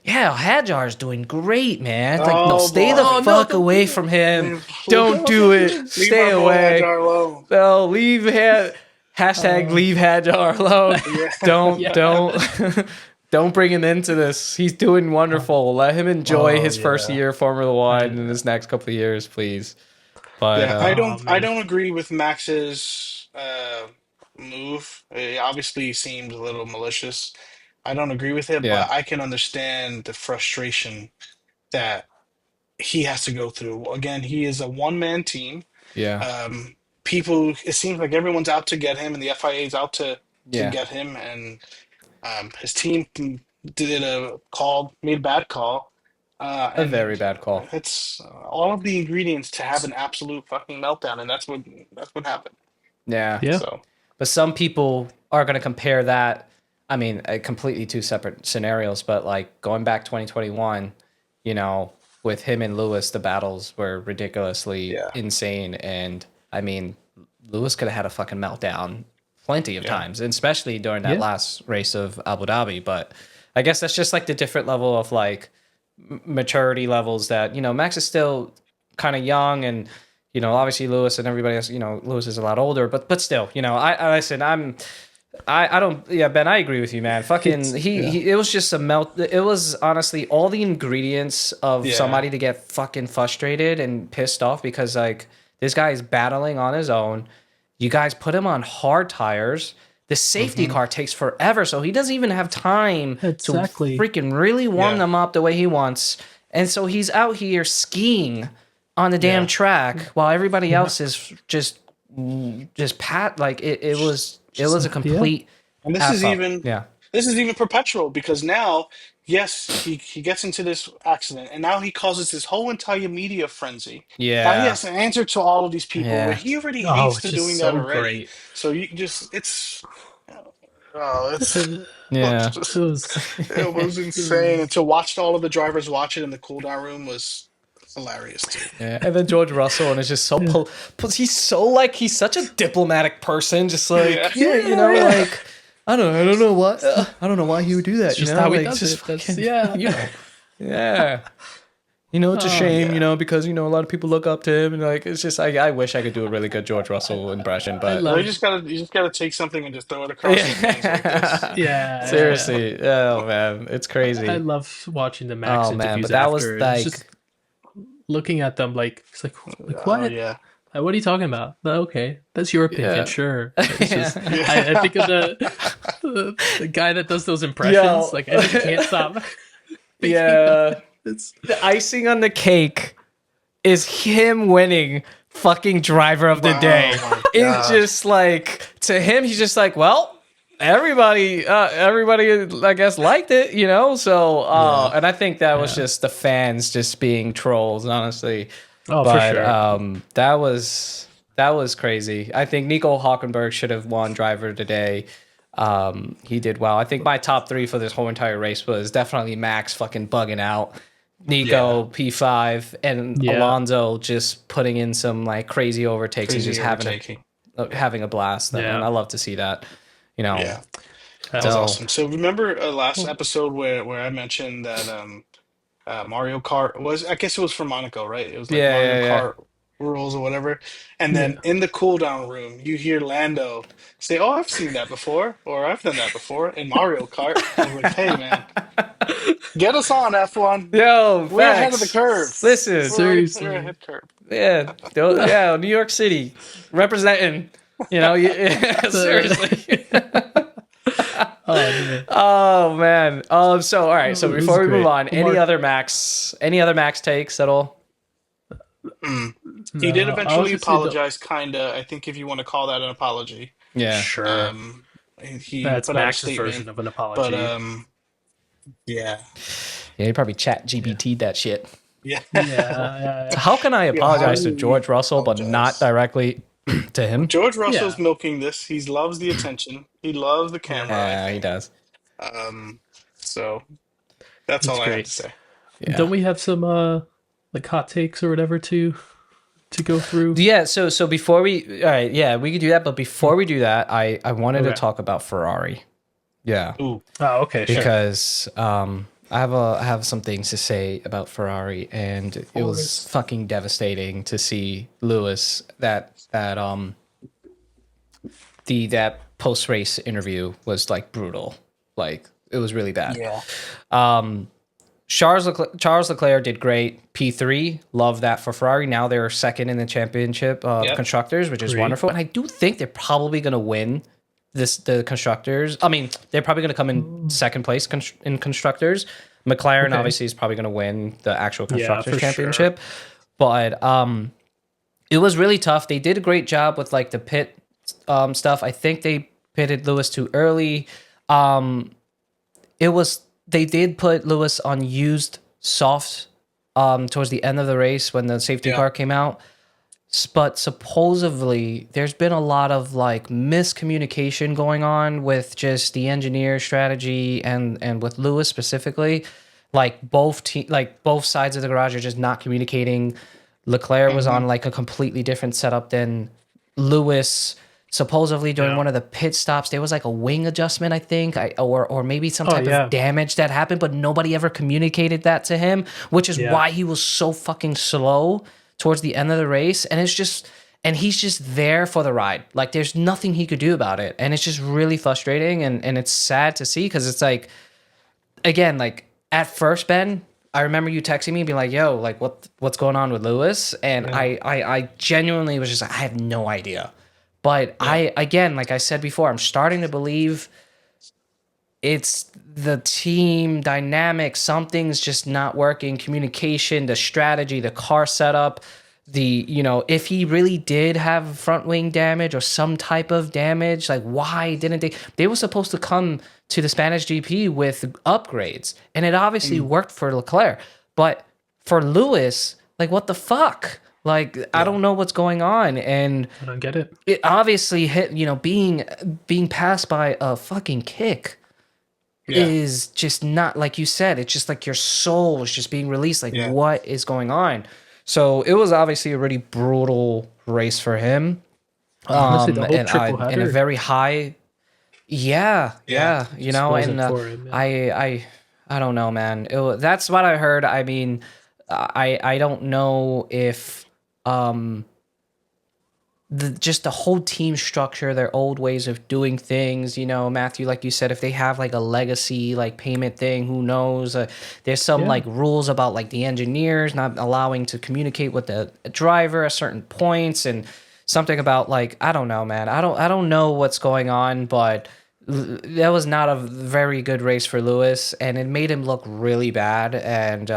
[SPEAKER 3] "Yeah, Hadjar's doing great, man. Like, no, stay the fuck away from him. Don't do it. Stay away. No, leave hashtag leave Hadjar alone. Don't bring him into this. He's doing wonderful. Let him enjoy his first year of Formula One and his next couple of years, please." But
[SPEAKER 4] I don't agree with Max's move. It obviously seems a little malicious. I don't agree with it, but I can understand the frustration that he has to go through. Again, he is a one-man team.
[SPEAKER 3] Yeah.
[SPEAKER 4] It seems like everyone's out to get him, and the FIA is out to get him, and his team made a bad call.
[SPEAKER 3] A very bad call.
[SPEAKER 4] It's all of the ingredients to have an absolute fucking meltdown, and that's what happened.
[SPEAKER 3] Yeah.
[SPEAKER 4] So,
[SPEAKER 3] but some people are going to compare that. I mean, completely two separate scenarios, but like going back 2021, you know, with him and Lewis, the battles were ridiculously insane, and I mean, Lewis could have had a fucking meltdown plenty of times, and especially during that last race of Abu Dhabi. But I guess that's just like the different level of like maturity levels that, you know, Max is still kind of young, and, you know, obviously Lewis and everybody else, you know, Lewis is a lot older, but still, you know, I listen, I don't, Ben, I agree with you, man. Fucking, it was just it was honestly all the ingredients of somebody to get fucking frustrated and pissed off because like this guy is battling on his own. You guys put him on hard tires. The safety car takes forever, so he doesn't even have time to freaking really warm them up the way he wants. And so he's out here skiing on the damn track while everybody else is just like it was a complete.
[SPEAKER 4] And this is even perpetual because now, yes, he gets into this accident, and now he causes this whole entire media frenzy.
[SPEAKER 3] Yeah,
[SPEAKER 4] now he has to answer to all of these people. Where he already hates to doing that already. Great. So you just it was insane. And to watch all of the drivers watch it in the cool down room was hilarious too.
[SPEAKER 3] Yeah, and then George Russell, and it's just so he's such a diplomatic person, just like you know, like I don't know why he would do that.
[SPEAKER 1] It's just
[SPEAKER 3] you know,
[SPEAKER 1] how
[SPEAKER 3] like,
[SPEAKER 1] he does
[SPEAKER 3] just
[SPEAKER 1] it.
[SPEAKER 3] Fucking, You know, it's a shame, you know, because, you know, a lot of people look up to him, and like it's just I wish I could do a really good George Russell impression, but
[SPEAKER 4] you just gotta take something and just throw it across his face like this.
[SPEAKER 3] Seriously. Oh man, it's crazy.
[SPEAKER 1] I love watching the Max interviews
[SPEAKER 3] but that
[SPEAKER 1] after.
[SPEAKER 3] was like
[SPEAKER 1] just looking at them like it's like what? Like, what are you talking about? Okay, that's your opinion, sure. Just, I think of the guy that does those impressions, like I just can't stop.
[SPEAKER 3] The icing on the cake is him winning fucking driver of the day. It's just like, to him, he's just like, well, everybody I guess liked it, you know. So and I think that was just the fans just being trolls, honestly.
[SPEAKER 1] Oh, for
[SPEAKER 3] But
[SPEAKER 1] sure.
[SPEAKER 3] that was crazy. I think Nico Hulkenberg should have won driver today. He did well. I think my top three for this whole entire race was definitely Max fucking bugging out, Nico P5, and Alonso just putting in some like crazy overtakes and just having a blast. And I love to see that. You know,
[SPEAKER 4] that was awesome. So remember last episode where I mentioned that Mario Kart was, I guess it was for Monaco, right? It was like Mario Kart rules or whatever. And then in the cooldown room, you hear Lando say, "Oh, I've seen that before," or "I've done that before in Mario Kart." I was like, "Hey, man, get us on F1.
[SPEAKER 3] Yo,
[SPEAKER 4] we're ahead of the curve.
[SPEAKER 3] Listen,
[SPEAKER 1] seriously,
[SPEAKER 4] we're ahead curve."
[SPEAKER 3] Yeah, New York City representing. You know, seriously. Oh man. So all right. So before we move on, any other Max takes at all?
[SPEAKER 4] He did eventually apologize, kinda. I think if you want to call that an apology.
[SPEAKER 3] Yeah,
[SPEAKER 1] sure.
[SPEAKER 4] That's
[SPEAKER 1] Max's version of an apology.
[SPEAKER 4] But yeah,
[SPEAKER 3] he probably chat GBT'd that shit.
[SPEAKER 4] Yeah.
[SPEAKER 3] So how can I apologize to George Russell, but not directly to him?
[SPEAKER 4] George Russell's milking this. He loves the attention. He loves the camera.
[SPEAKER 3] Yeah, he does.
[SPEAKER 4] So that's all I have to say.
[SPEAKER 1] Yeah. Don't we have some like hot takes or whatever to go through?
[SPEAKER 3] Yeah. So before we, all right, yeah, we could do that. But before we do that, I wanted to talk about Ferrari. Yeah.
[SPEAKER 1] Ooh. Oh, okay.
[SPEAKER 3] Because I have some things to say about Ferrari, and it was fucking devastating to see Lewis that post race interview was like brutal. Like it was really bad.
[SPEAKER 4] Yeah.
[SPEAKER 3] Charles Leclerc did great. P3, love that for Ferrari. Now they're second in the championship constructors, which is wonderful. And I do think they're probably going to win the constructors. I mean, they're probably going to come in second place in constructors. McLaren obviously is probably going to win the actual constructors championship. Sure. But it was really tough. They did a great job with like the pit stuff. I think they pitted Lewis too early. They did put Lewis on used softs towards the end of the race when the safety car came out. But supposedly there's been a lot of like miscommunication going on with just the engineer strategy and with Lewis specifically. Like both sides of the garage are just not communicating. Leclerc was on like a completely different setup than Lewis. Supposedly during one of the pit stops, there was like a wing adjustment, I think, or maybe some type of damage that happened, but nobody ever communicated that to him, which is why he was so fucking slow towards the end of the race. And he's just there for the ride. Like there's nothing he could do about it. And it's just really frustrating. And it's sad to see because it's like, again, like at first, Ben, I remember you texting me and being like, yo, like what's going on with Lewis? And I genuinely was just like, I have no idea. But again, like I said before, I'm starting to believe it's the team dynamic. Something's just not working. Communication, the strategy, the car setup, if he really did have front wing damage or some type of damage, like why didn't they were supposed to come to the Spanish GP with upgrades, and it obviously worked for Leclerc. But for Lewis, like what the fuck? Like, I don't know what's going on. And
[SPEAKER 1] I don't get it.
[SPEAKER 3] It obviously hit, being passed by a fucking kick is just not, like you said, it's just like your soul is just being released. Like, what is going on? So it was obviously a really brutal race for him.
[SPEAKER 1] Honestly, the whole triple header.
[SPEAKER 3] And a very high. Yeah. I don't know, man. That's what I heard. I mean, I don't know if just the whole team structure, their old ways of doing things, Matthew, like you said, if they have like a legacy like payment thing, who knows? There's some like rules about like the engineers not allowing to communicate with the driver at certain points, and something about like, I don't know, man. I don't know what's going on, but that was not a very good race for Lewis, and it made him look really bad. And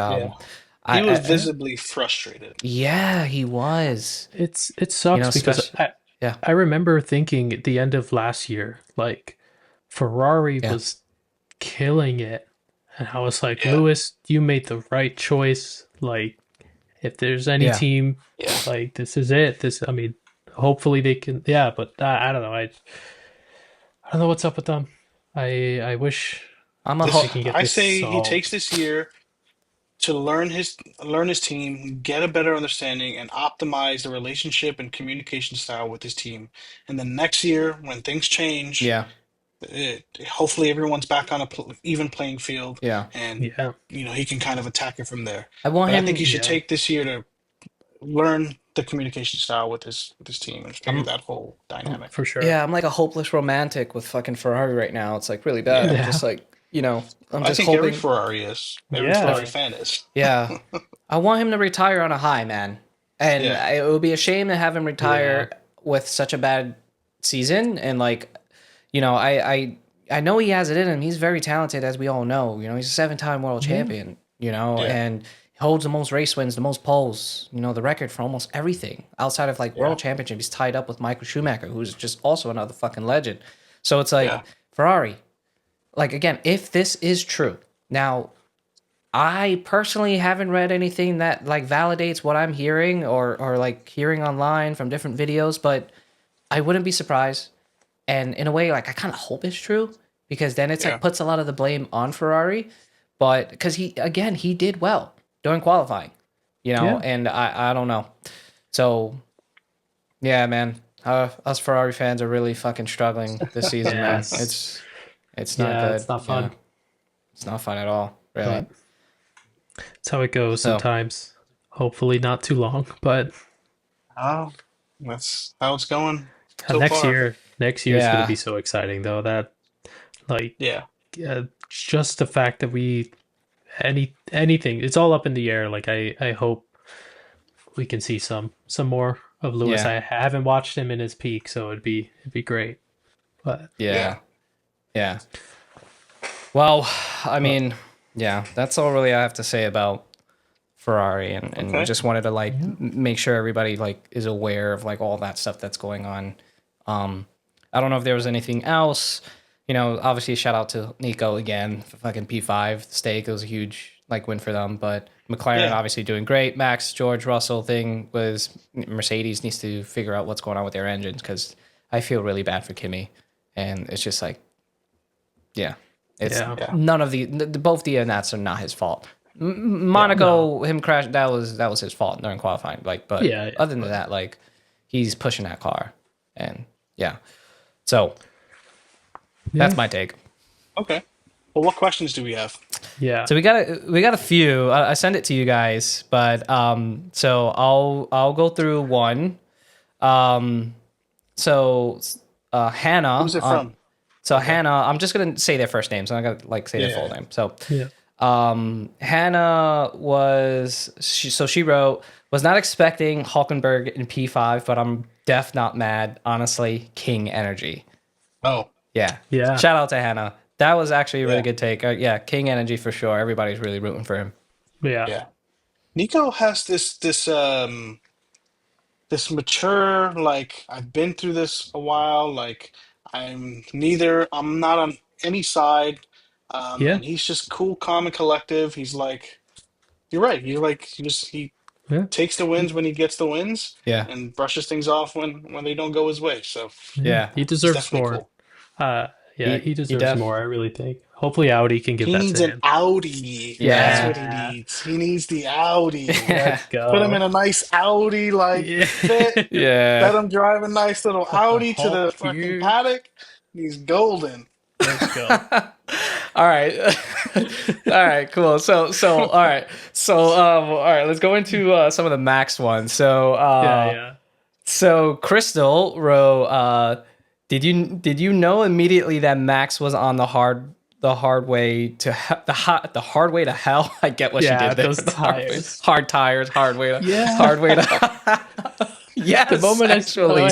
[SPEAKER 4] he was visibly frustrated.
[SPEAKER 3] Yeah, he was.
[SPEAKER 1] It sucks because I remember thinking at the end of last year, like Ferrari was killing it, and I was like, Lewis, you made the right choice. Like, if there's any team like this is it. I mean, hopefully they can. Yeah, but I don't know. I don't know what's up with them. I wish they can get
[SPEAKER 4] I
[SPEAKER 1] this
[SPEAKER 4] say he
[SPEAKER 1] solved.
[SPEAKER 4] takes this year to learn his team, get a better understanding, and optimize the relationship and communication style with his team. And then next year, when things change, hopefully everyone's back on a even playing field. And he can kind of attack it from there. I think he should take this year to learn the communication style with his team and figure that whole dynamic.
[SPEAKER 1] For sure.
[SPEAKER 3] Yeah, I'm like a hopeless romantic with fucking Ferrari right now. It's like really bad. I'm just like, I'm just hoping.
[SPEAKER 4] Every Ferrari is. Every Ferrari fan is.
[SPEAKER 3] Yeah. I want him to retire on a high, man. And it would be a shame to have him retire with such a bad season. And like, I know he has it in him. He's very talented, as we all know. He's a 7-time world champion, and holds the most race wins, the most poles, the record for almost everything. Outside of like world championship, he's tied up with Michael Schumacher, who's just also another fucking legend. So it's like, Ferrari, like, again, if this is true, now, I personally haven't read anything that like validates what I'm hearing or like hearing online from different videos, but I wouldn't be surprised. And in a way, like, I kind of hope it's true, because then it's like puts a lot of the blame on Ferrari. But because he did well during qualifying, and I don't know. So, yeah, man, us Ferrari fans are really fucking struggling this season, man. It's not good.
[SPEAKER 1] It's not fun.
[SPEAKER 3] It's not fun at all, really.
[SPEAKER 1] That's how it goes sometimes. Hopefully not too long, but
[SPEAKER 4] that's how it's going.
[SPEAKER 1] Next year is going to be so exciting, though. That, like, just the fact that anything, it's all up in the air. Like, I hope we can see some more of Lewis. I haven't watched him in his peak, so it'd be great. But
[SPEAKER 3] yeah. Well, I mean, that's all really I have to say about Ferrari, and I just wanted to like make sure everybody like is aware of like all that stuff that's going on. I don't know if there was anything else. Obviously shout out to Nico again for fucking P5 stake. It was a huge like win for them, but McLaren obviously doing great. Max, George Russell thing was Mercedes needs to figure out what's going on with their engines, because I feel really bad for Kimi, and it's just like, none of both the Nats are not his fault. Monaco, him crashing, that was his fault during qualifying. Like, but other than that, like, he's pushing that car, and so that's my take.
[SPEAKER 4] Okay. Well, what questions do we have?
[SPEAKER 3] Yeah. So we got a few. I send it to you guys, but so I'll go through one. So Hannah.
[SPEAKER 4] Who's it from?
[SPEAKER 3] So Hannah, I'm just gonna say their first names. I'm not gonna like say their full name. So Hannah she wrote, was not expecting Hulkenberg in P5, but I'm not mad. Honestly, King energy.
[SPEAKER 4] Oh.
[SPEAKER 3] Yeah. Shout out to Hannah. That was actually a really good take. King energy for sure. Everybody's really rooting for him.
[SPEAKER 1] Yeah.
[SPEAKER 4] Nico has this mature, like, I've been through this a while, like, I'm not on any side. And he's just cool, calm, and collective. He's like, you're right. He takes the wins when he gets the wins.
[SPEAKER 3] Yeah.
[SPEAKER 4] And brushes things off when they don't go his way. So
[SPEAKER 1] he deserves more.
[SPEAKER 4] Cool.
[SPEAKER 1] He deserves more, I really think. Hopefully Audi can give that to him.
[SPEAKER 4] He needs an Audi.
[SPEAKER 3] Yeah.
[SPEAKER 4] That's what he needs. He needs the Audi.
[SPEAKER 1] Let's go.
[SPEAKER 4] Put him in a nice Audi, fit. Let him drive a nice little Audi to the fucking paddock. He's golden.
[SPEAKER 1] Let's go.
[SPEAKER 3] All right. All right, cool. So all right. All right, let's go into some of the Max ones. So So Crystal wrote, did you know immediately that Max was on the hard way to hell? I get what she did there.
[SPEAKER 1] Those tires.
[SPEAKER 3] Hard tires, hard way to yes,
[SPEAKER 1] the moment I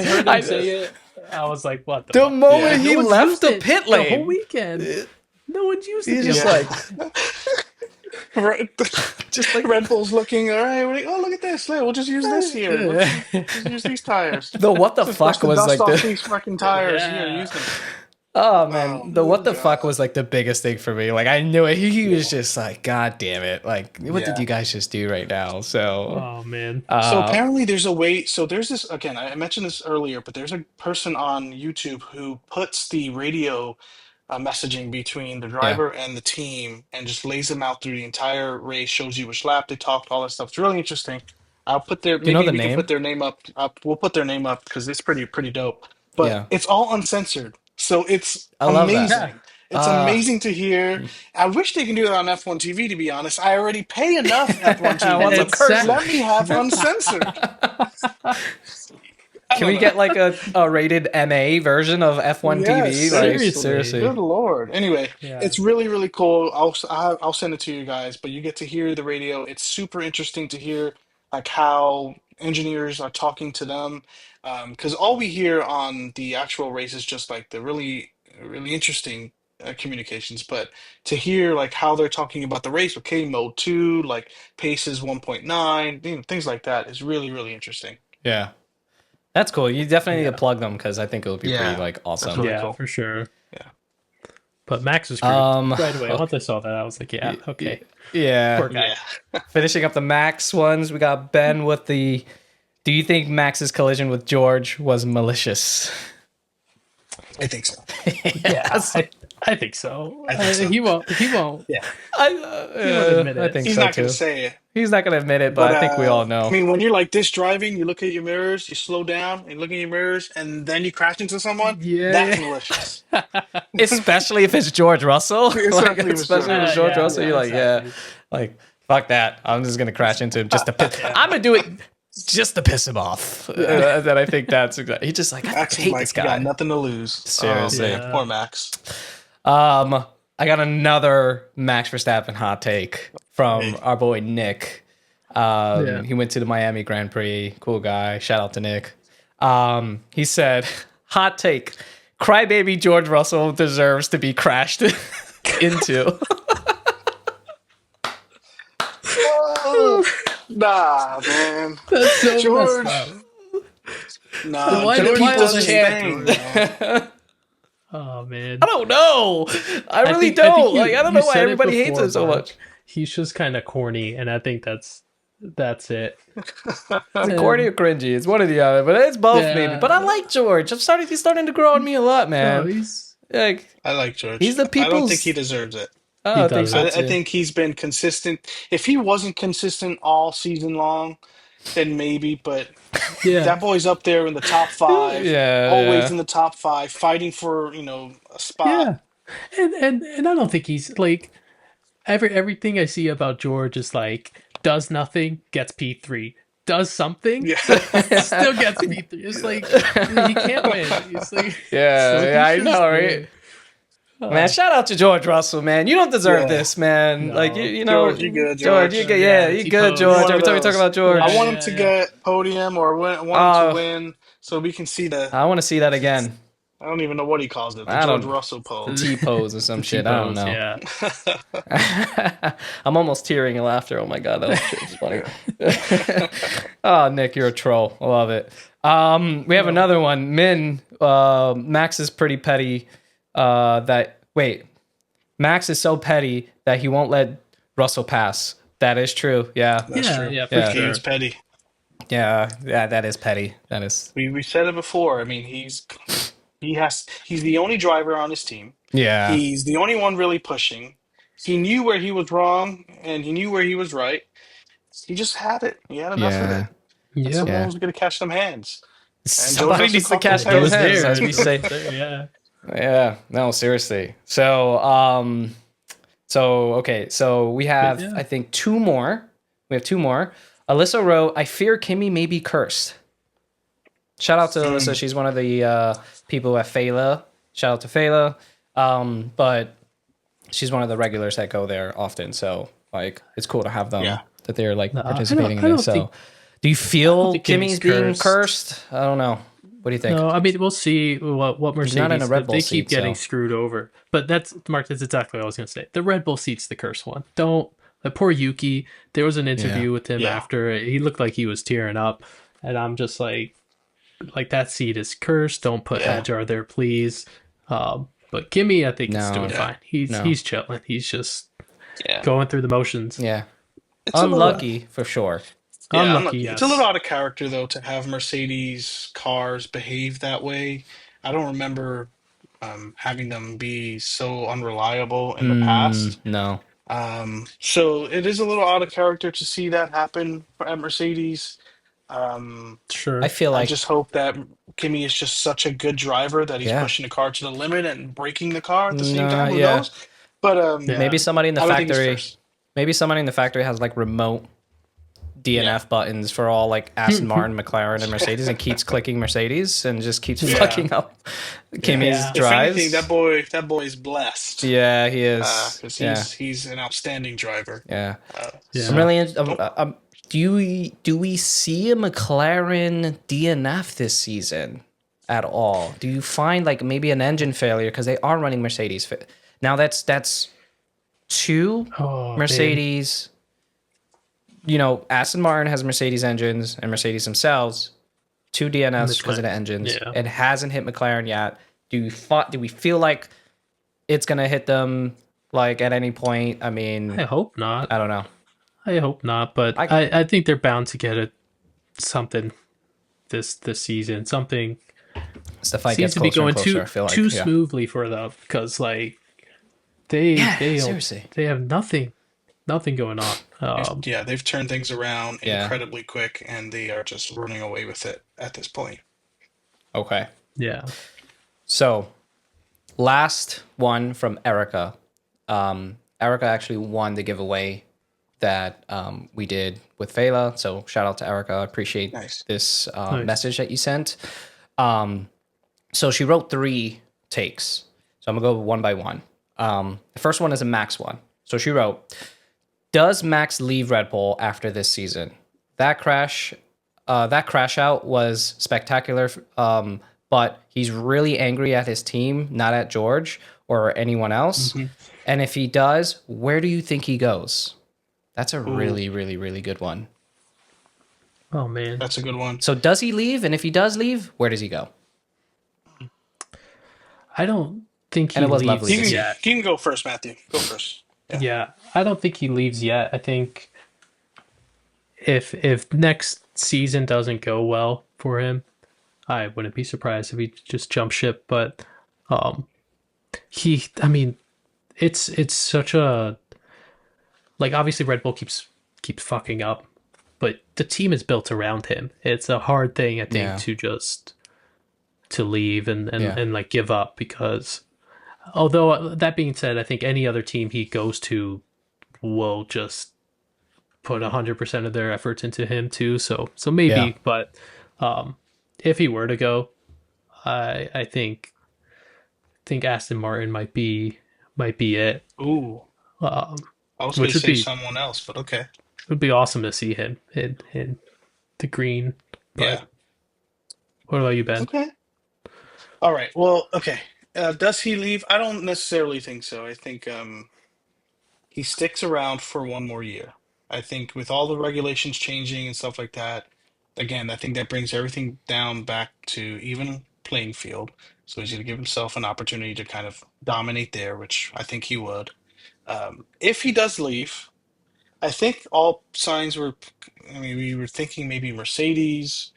[SPEAKER 1] heard him say it, I was like, what the
[SPEAKER 3] moment he left the pit lane.
[SPEAKER 1] The whole weekend. No one's used it.
[SPEAKER 3] He's just like
[SPEAKER 4] just like Red Bull's looking, all right, look at this. We'll just use this here. Let's use these tires.
[SPEAKER 3] The what the fuck was
[SPEAKER 4] dust
[SPEAKER 3] like
[SPEAKER 4] off
[SPEAKER 3] this?
[SPEAKER 4] These fucking tires here, use them.
[SPEAKER 3] Oh man, the what the
[SPEAKER 4] God.
[SPEAKER 3] fuck was like the biggest thing for me. Like I knew it. He was just like, God damn it! Like, what did you guys just do right now? So,
[SPEAKER 1] Oh man.
[SPEAKER 4] So apparently there's a way. So there's this again. I mentioned this earlier, but there's a person on YouTube who puts the radio messaging between the
[SPEAKER 3] yeah,
[SPEAKER 4] driver and the team and just lays them out through the entire race, shows you which lap they talked, all that stuff. It's really interesting. I'll put their
[SPEAKER 3] you know
[SPEAKER 4] maybe
[SPEAKER 3] the
[SPEAKER 4] we can put
[SPEAKER 3] name?
[SPEAKER 4] their name up. We'll put their name up because it's pretty dope. But
[SPEAKER 3] Yeah,
[SPEAKER 4] it's all uncensored, so it's
[SPEAKER 3] I love that.
[SPEAKER 1] Yeah.
[SPEAKER 4] amazing. It's amazing to hear. I wish they can do that on F1 TV, to be honest. I already pay enough F1
[SPEAKER 3] I want some
[SPEAKER 4] TV.
[SPEAKER 3] curses.
[SPEAKER 4] Let me have uncensored. I
[SPEAKER 3] Can
[SPEAKER 4] don't
[SPEAKER 3] we
[SPEAKER 4] know.
[SPEAKER 3] get like a rated MA version of F1
[SPEAKER 4] Yes,
[SPEAKER 3] TV? Like
[SPEAKER 1] seriously.
[SPEAKER 3] seriously.
[SPEAKER 4] Good Lord. Anyway,
[SPEAKER 1] Yeah.
[SPEAKER 4] it's really cool. I'll send it to you guys, but you get to hear the radio. It's super interesting to hear like how engineers are talking to them, because all we hear on the actual race is just like the really interesting communications. But to hear like how they're talking about the race, okay, mode 2, like paces 1.9, things like that is really interesting.
[SPEAKER 3] Yeah, that's cool. You definitely need
[SPEAKER 1] Yeah.
[SPEAKER 3] to plug them because I think it would be pretty
[SPEAKER 4] Yeah,
[SPEAKER 3] like awesome.
[SPEAKER 4] really
[SPEAKER 1] Yeah,
[SPEAKER 4] cool.
[SPEAKER 1] for sure.
[SPEAKER 4] Yeah.
[SPEAKER 1] But Max was screwed right away.
[SPEAKER 3] okay.
[SPEAKER 1] Once I saw that, I was like, yeah, okay.
[SPEAKER 3] Yeah.
[SPEAKER 1] Poor guy.
[SPEAKER 4] Yeah,
[SPEAKER 3] Finishing up the Max ones, we got Ben with the. Do you think Max's collision with George was malicious?
[SPEAKER 4] I think so.
[SPEAKER 1] Yeah, I think so.
[SPEAKER 4] I think so.
[SPEAKER 1] He won't. He won't.
[SPEAKER 4] Yeah.
[SPEAKER 1] admit
[SPEAKER 3] I
[SPEAKER 1] it.
[SPEAKER 3] think
[SPEAKER 4] He's
[SPEAKER 3] so
[SPEAKER 4] not
[SPEAKER 3] too.
[SPEAKER 4] going to say it.
[SPEAKER 3] He's not gonna admit it, but I think we all know.
[SPEAKER 4] I mean, when you're like this driving, you look at your mirrors, you slow down, and you look in your mirrors, and then you crash into someone.
[SPEAKER 1] Yeah,
[SPEAKER 4] That's
[SPEAKER 1] yeah.
[SPEAKER 4] malicious.
[SPEAKER 3] Especially if it's George Russell.
[SPEAKER 4] Especially if it's
[SPEAKER 3] Especially if it's George
[SPEAKER 1] Yeah,
[SPEAKER 3] Russell, you're like,
[SPEAKER 1] exactly.
[SPEAKER 3] like fuck that. I'm just gonna crash into him just to piss. I'm gonna do it just to piss him off. That I think that's exactly. He just like I
[SPEAKER 4] Max
[SPEAKER 3] hate
[SPEAKER 4] is like,
[SPEAKER 3] this
[SPEAKER 4] you
[SPEAKER 3] guy.
[SPEAKER 4] got nothing to lose.
[SPEAKER 3] Seriously.
[SPEAKER 1] Yeah.
[SPEAKER 4] Poor Max.
[SPEAKER 3] I got another Max Verstappen hot take from
[SPEAKER 4] Hey.
[SPEAKER 3] our boy Nick.
[SPEAKER 1] Yeah.
[SPEAKER 3] He went to the Miami Grand Prix. Cool guy. Shout out to Nick. He said, hot take. Crybaby George Russell deserves to be crashed into.
[SPEAKER 4] Nah, man.
[SPEAKER 1] That's so
[SPEAKER 4] George.
[SPEAKER 1] messed up.
[SPEAKER 4] Nah,
[SPEAKER 1] Why
[SPEAKER 4] George
[SPEAKER 1] why
[SPEAKER 4] does
[SPEAKER 1] does
[SPEAKER 4] his
[SPEAKER 1] it-
[SPEAKER 4] thing, man.
[SPEAKER 1] Oh man.
[SPEAKER 3] I don't know. I really
[SPEAKER 1] think
[SPEAKER 3] don't.
[SPEAKER 1] you-
[SPEAKER 3] Like, I don't
[SPEAKER 1] you
[SPEAKER 3] know why
[SPEAKER 1] said it
[SPEAKER 3] everybody hates
[SPEAKER 1] before,
[SPEAKER 3] him so
[SPEAKER 1] Mark.
[SPEAKER 3] much.
[SPEAKER 1] He's just kind of corny, and I think that's it.
[SPEAKER 3] Corny or cringy. It's one or the other, but it's both
[SPEAKER 1] Yeah.
[SPEAKER 3] maybe. But I like George. He's starting to grow on me a lot, man.
[SPEAKER 1] No, he's
[SPEAKER 3] Like,
[SPEAKER 4] I like George.
[SPEAKER 3] He's the
[SPEAKER 4] I don't
[SPEAKER 3] people's-
[SPEAKER 4] think he deserves it.
[SPEAKER 3] I
[SPEAKER 1] He
[SPEAKER 3] think so
[SPEAKER 1] doesn't.
[SPEAKER 3] too.
[SPEAKER 4] I think he's been consistent. If he wasn't consistent all season long, then maybe. But
[SPEAKER 1] yeah.
[SPEAKER 4] that boy's up there in the top 5.
[SPEAKER 3] Yeah,
[SPEAKER 4] Always
[SPEAKER 3] yeah.
[SPEAKER 4] in the top 5, fighting for a spot.
[SPEAKER 1] Yeah, and I don't think he's like everything I see about George is like does nothing, gets P3, does something,
[SPEAKER 4] Yeah.
[SPEAKER 1] still gets P3. It's like he can't win. It's like
[SPEAKER 3] Yeah,
[SPEAKER 1] so he
[SPEAKER 3] yeah, I
[SPEAKER 1] should
[SPEAKER 3] know,
[SPEAKER 1] stay.
[SPEAKER 3] right? Man, shout out to George Russell, man. You don't deserve
[SPEAKER 4] Yeah.
[SPEAKER 3] this, man.
[SPEAKER 1] No.
[SPEAKER 3] like you know,
[SPEAKER 4] George, you good,
[SPEAKER 3] George,
[SPEAKER 4] George.
[SPEAKER 3] you good. Yeah,
[SPEAKER 1] Yeah,
[SPEAKER 3] you good,
[SPEAKER 1] T-pose.
[SPEAKER 3] George.
[SPEAKER 4] One
[SPEAKER 3] Every
[SPEAKER 4] of
[SPEAKER 3] time we talk
[SPEAKER 4] those.
[SPEAKER 3] about George,
[SPEAKER 4] I want him
[SPEAKER 1] Yeah,
[SPEAKER 4] to
[SPEAKER 1] yeah.
[SPEAKER 4] get podium or want him to win so we can see the.
[SPEAKER 3] I want to see that again.
[SPEAKER 4] I don't even know what he calls it. The
[SPEAKER 3] I
[SPEAKER 4] George
[SPEAKER 3] don't-
[SPEAKER 4] Russell pose.
[SPEAKER 3] T pose or some shit. I don't know.
[SPEAKER 1] Yeah.
[SPEAKER 3] I'm almost tearing in laughter. Oh my god, that shit's funny. Oh, Nick, you're a troll. I love it. We have another one. Min, Max is pretty petty. Max is so petty that he won't let Russell pass. That is true. Yeah.
[SPEAKER 4] That's true.
[SPEAKER 1] Yeah, for
[SPEAKER 3] Yeah.
[SPEAKER 1] sure.
[SPEAKER 4] He's petty.
[SPEAKER 3] Yeah, that is petty. That is.
[SPEAKER 4] We said it before. I mean, he's the only driver on his team.
[SPEAKER 3] Yeah.
[SPEAKER 4] He's the only one really pushing. He knew where he was wrong and he knew where he was right. He just had it. He had enough of it. And
[SPEAKER 1] Yeah.
[SPEAKER 4] someone was going to catch them hands.
[SPEAKER 3] Somebody
[SPEAKER 4] George
[SPEAKER 3] needs to
[SPEAKER 4] Russell
[SPEAKER 3] catch
[SPEAKER 4] caught
[SPEAKER 3] those
[SPEAKER 4] those
[SPEAKER 3] hands,
[SPEAKER 1] there.
[SPEAKER 3] as we say.
[SPEAKER 1] Yeah.
[SPEAKER 3] Yeah. No, seriously. So, okay. So we have,
[SPEAKER 1] Yeah.
[SPEAKER 3] I think, two more. We have two more. Alyssa wrote, I fear Kimmy may be cursed. Shout out to Alyssa. She's one of the people at Fela. Shout out to Fela. But she's one of the regulars that go there often. So, like, it's cool to have them,
[SPEAKER 4] Yeah.
[SPEAKER 3] that they're, like,
[SPEAKER 1] No,
[SPEAKER 3] participating
[SPEAKER 1] I
[SPEAKER 3] in
[SPEAKER 1] don't
[SPEAKER 3] this. So,
[SPEAKER 1] think-
[SPEAKER 3] do you feel
[SPEAKER 1] think
[SPEAKER 3] Kimmy's
[SPEAKER 1] Kimmy's
[SPEAKER 3] being
[SPEAKER 1] cursed.
[SPEAKER 3] cursed? I don't know. What do you think?
[SPEAKER 1] No, I mean we'll see what Mercedes.
[SPEAKER 3] not in a Red Bull
[SPEAKER 1] they
[SPEAKER 3] seat,
[SPEAKER 1] keep getting
[SPEAKER 3] so.
[SPEAKER 1] screwed over. But that's Mark. That's exactly what I was going to say. The Red Bull seat's the curse one. Don't. The poor Yuki. There was an interview with him
[SPEAKER 4] Yeah.
[SPEAKER 1] after. He looked like he was tearing up, and I'm just like that seat is cursed. Don't put
[SPEAKER 4] Yeah.
[SPEAKER 1] Hajar there, please. But Kimi, I think, is doing fine. He's chilling. He's just going through the motions.
[SPEAKER 3] Yeah. It's unlucky for sure.
[SPEAKER 4] Yeah, unlucky. Yes. It's a little out of character though to have Mercedes cars behave that way. I don't remember having them be so unreliable in the past.
[SPEAKER 3] No.
[SPEAKER 4] So it is a little out of character to see that happen at Mercedes.
[SPEAKER 1] Sure.
[SPEAKER 3] I feel like
[SPEAKER 4] I just hope that Kimi is just such a good driver that he's pushing the car to the limit and breaking the car at the same time. Who knows? But
[SPEAKER 3] maybe somebody in the factory. Maybe somebody in the factory has like remote DNF buttons for all like Aston Martin, McLaren, and Mercedes, and keeps clicking Mercedes and just keeps fucking up Kimi's drives.
[SPEAKER 4] If anything, that boy is blessed.
[SPEAKER 3] Yeah, he is.
[SPEAKER 4] Because he's an outstanding driver.
[SPEAKER 3] Yeah. I'm really. Do we see a McLaren DNF this season at all? Do you find like maybe an engine failure because they are running Mercedes? Now that's two Mercedes. You know, Aston Martin has Mercedes engines and Mercedes themselves. 2 DNFs because of the engines. Yeah. It hasn't hit McLaren yet. Do we feel like it's gonna hit them like at any point? I mean,
[SPEAKER 1] I hope not.
[SPEAKER 3] I don't know.
[SPEAKER 1] I hope not, but I think they're bound to get something this season. Something seems to be going too smoothly for them because like they have nothing going on.
[SPEAKER 4] They've turned things around incredibly quick, and they are just running away with it at this point.
[SPEAKER 3] Okay.
[SPEAKER 1] Yeah.
[SPEAKER 3] So, last one from Erica. Erica actually won the giveaway that we did with Vela. So, shout out to Erica. I appreciate this message that you sent. So, she wrote 3 takes. So, I'm going to go one by one. The first one is a Max one. So, she wrote, does Max leave Red Bull after this season? That crash out was spectacular, but he's really angry at his team, not at George or anyone else. Mm-hmm. And if he does, where do you think he goes? That's a really, really, really good one.
[SPEAKER 1] Oh, man.
[SPEAKER 4] That's a good one.
[SPEAKER 3] So does he leave? And if he does leave, where does he go?
[SPEAKER 1] I don't think he leaves yet.
[SPEAKER 4] You can go first, Matthew. Go first.
[SPEAKER 1] Yeah, I don't think he leaves yet. I think if next season doesn't go well for him, I wouldn't be surprised if he just jump ship. But it's such a obviously Red Bull keeps fucking up, but the team is built around him. It's a hard thing, I think, to leave and like give up because. Although, that being said, I think any other team he goes to will just put 100% of their efforts into him too. So maybe, but if he were to go, I think Aston Martin might be it.
[SPEAKER 4] Ooh. I was going to say someone else, but okay.
[SPEAKER 1] It would be awesome to see him in the green. But what about you, Ben?
[SPEAKER 4] Okay. All right. Well, okay. Does he leave? I don't necessarily think so. I think he sticks around for one more year. I think with all the regulations changing and stuff like that, again, I think that brings everything down back to even playing field. So he's going to give himself an opportunity to kind of dominate there, which I think he would. If he does leave, I think all signs were, we were thinking maybe Mercedes,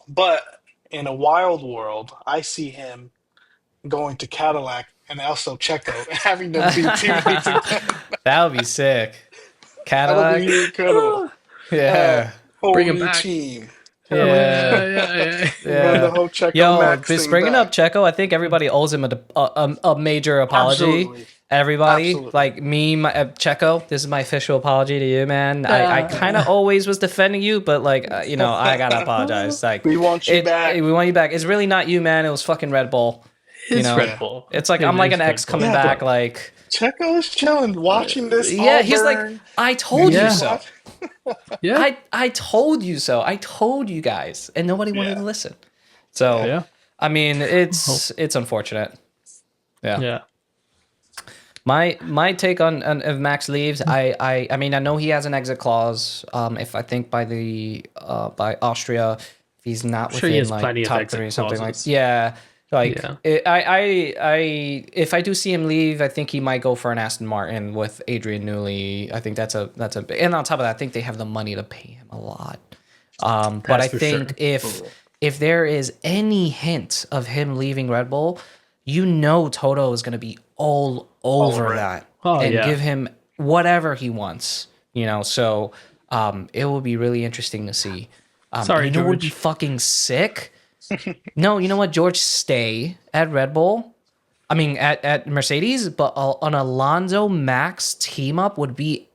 [SPEAKER 4] but in a wild world, I see him going to Cadillac and also Checo, having them be teammates again.
[SPEAKER 3] That would be sick. Cadillac.
[SPEAKER 4] That would be incredible.
[SPEAKER 3] Yeah.
[SPEAKER 1] Bring him back.
[SPEAKER 4] Team.
[SPEAKER 3] Yeah.
[SPEAKER 4] The whole Checo Max
[SPEAKER 3] just bringing up Checo, I think everybody owes him a major apology.
[SPEAKER 4] Absolutely.
[SPEAKER 3] Everybody, like me, Checo, this is my official apology to you, man. I kind of always was defending you, but I gotta apologize. Like
[SPEAKER 4] we want you back.
[SPEAKER 3] We want you back. It's really not you, man. It was fucking Red Bull.
[SPEAKER 1] Red Bull.
[SPEAKER 3] It's like I'm like an ex coming back. Like
[SPEAKER 4] Checo is chilling, watching this.
[SPEAKER 3] Yeah, he's like, I told you so.
[SPEAKER 1] Yeah,
[SPEAKER 3] I told you so. I told you guys, and nobody wanted to listen. So I mean, it's unfortunate.
[SPEAKER 1] Yeah.
[SPEAKER 3] My take on if Max leaves, I mean I know he has an exit clause. If I think by Austria, if he's not within like top 3 or something like Like, if I do see him leave, I think he might go for an Aston Martin with Adrian Newey. I think that's a and on top of that, I think they have the money to pay him a lot. But I think if there is any hint of him leaving Red Bull, Toto is going to be all over that give him whatever he wants. So it will be really interesting to see.
[SPEAKER 1] Sorry, George.
[SPEAKER 3] What would be fucking sick? No, you know what, George? Stay at Red Bull. I mean, at Mercedes, but an Alonso Max team up would be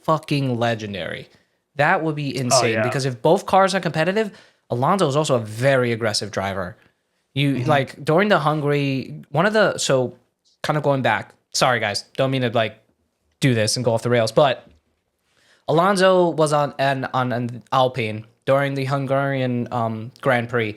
[SPEAKER 3] fucking legendary. That would be insane because if both cars are competitive, Alonso is also a very aggressive driver. Like during the Hungary, so kind of going back. Sorry, guys, don't mean to like do this and go off the rails, but Alonso was on an Alpine during the Hungarian Grand Prix.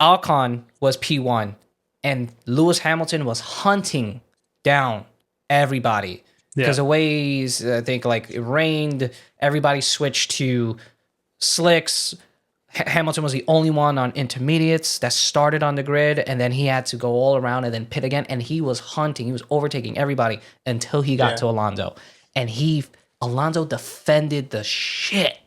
[SPEAKER 3] Ocon was P1, and Lewis Hamilton was hunting down everybody because the ways I think like it rained, everybody switched to slicks. Hamilton was the only one on intermediates that started on the grid, and then he had to go all around and then pit again. And he was hunting, he was overtaking everybody until he got to Alonso, and Alonso defended the shit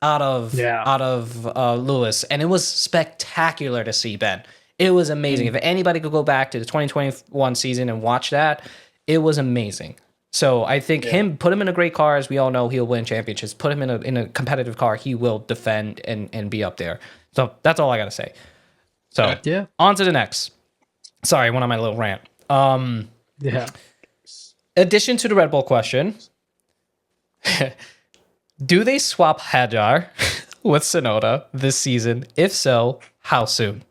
[SPEAKER 3] out of Lewis, and it was spectacular to see, Ben. It was amazing. If anybody could go back to the 2021 season and watch that, it was amazing. So I think put him in a great car, as we all know, he'll win championships. Put him in a competitive car, he will defend and be up there. So that's all I gotta say. So on to the next. Sorry, I went on my little rant. Addition to the Red Bull question. Do they swap Hadjar with Tsunoda this season? If so, how soon?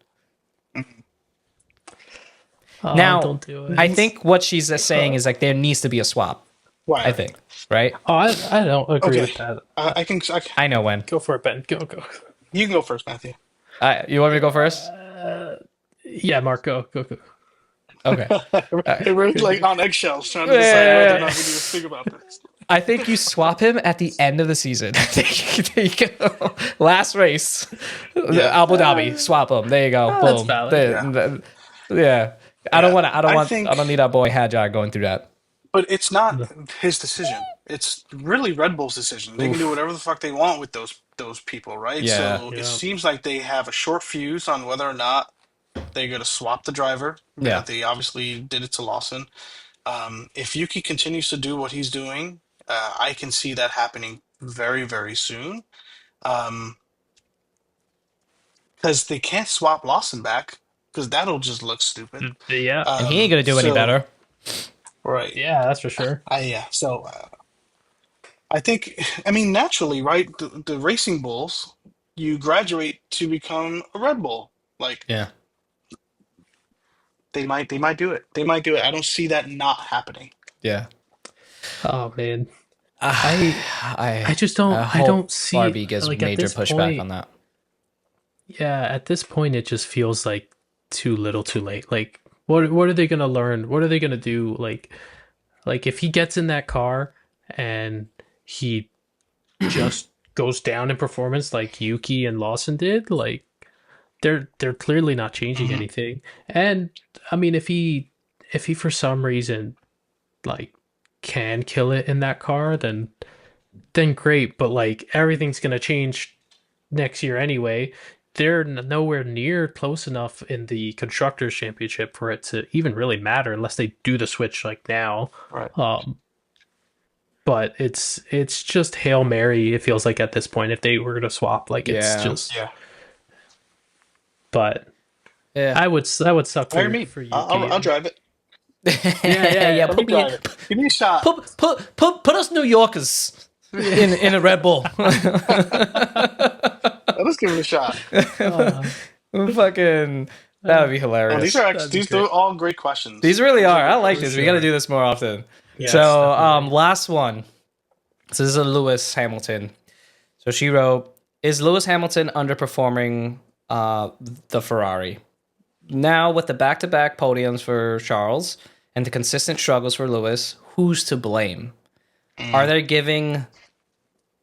[SPEAKER 3] Now,
[SPEAKER 1] don't do it.
[SPEAKER 3] I think what she's saying is like there needs to be a swap.
[SPEAKER 4] Why?
[SPEAKER 3] I think, right?
[SPEAKER 1] Oh, I don't agree with that.
[SPEAKER 3] I know when.
[SPEAKER 1] Go for it, Ben. Go.
[SPEAKER 4] You can go first, Matthew.
[SPEAKER 3] You want me to go first?
[SPEAKER 1] Yeah, Mark, go.
[SPEAKER 3] Okay.
[SPEAKER 4] We're like on eggshells trying to decide whether or not we need to think about this.
[SPEAKER 3] I think you swap him at the end of the season. There you go. Last race, Abu Dhabi. Swap him. There you go. Boom.
[SPEAKER 1] That's valid.
[SPEAKER 3] I don't need that boy Hadjar going through that.
[SPEAKER 4] But it's not his decision. It's really Red Bull's decision. They can do whatever the fuck they want with those people, right?
[SPEAKER 3] Yeah.
[SPEAKER 4] So it seems like they have a short fuse on whether or not they're going to swap the driver.
[SPEAKER 3] Yeah.
[SPEAKER 4] They obviously did it to Lawson. If Yuki continues to do what he's doing, I can see that happening very, very soon. Because they can't swap Lawson back, because that'll just look stupid.
[SPEAKER 1] Yeah.
[SPEAKER 3] And he ain't going to do any better.
[SPEAKER 4] Right.
[SPEAKER 1] Yeah, that's for sure.
[SPEAKER 4] So I think, naturally, right? The racing bulls, you graduate to become a Red Bull. Like, they might do it. They might do it. I don't see that not happening.
[SPEAKER 3] Yeah.
[SPEAKER 1] Oh man, I just don't. I don't see.
[SPEAKER 3] Barbie gets
[SPEAKER 1] like,
[SPEAKER 3] major pushback on that.
[SPEAKER 1] Yeah, at this point, it just feels like too little, too late. Like, what are they gonna learn? What are they gonna do? Like if he gets in that car and he just goes down in performance like Yuki and Lawson did, like they're clearly not changing anything. And I mean, if he for some reason like can kill it in that car, then great. But like everything's gonna change next year anyway. They're nowhere near close enough in the Constructors' Championship for it to even really matter unless they do the switch like now.
[SPEAKER 4] Right.
[SPEAKER 1] But it's just Hail Mary, it feels like at this point, if they were to swap. Like it's just But I would suck for you.
[SPEAKER 4] I'll drive it.
[SPEAKER 3] Yeah.
[SPEAKER 4] Give me a shot.
[SPEAKER 3] Put us New Yorkers in a Red Bull.
[SPEAKER 4] Let's give it a shot.
[SPEAKER 3] Fucking, that would be hilarious.
[SPEAKER 4] These are all great questions.
[SPEAKER 3] These really are. I like this. We got to do this more often. Yes, so, last one. So this is a Lewis Hamilton. So she wrote, "Is Lewis Hamilton underperforming the Ferrari? Now with the back-to-back podiums for Charles and the consistent struggles for Lewis, who's to blame? Are they giving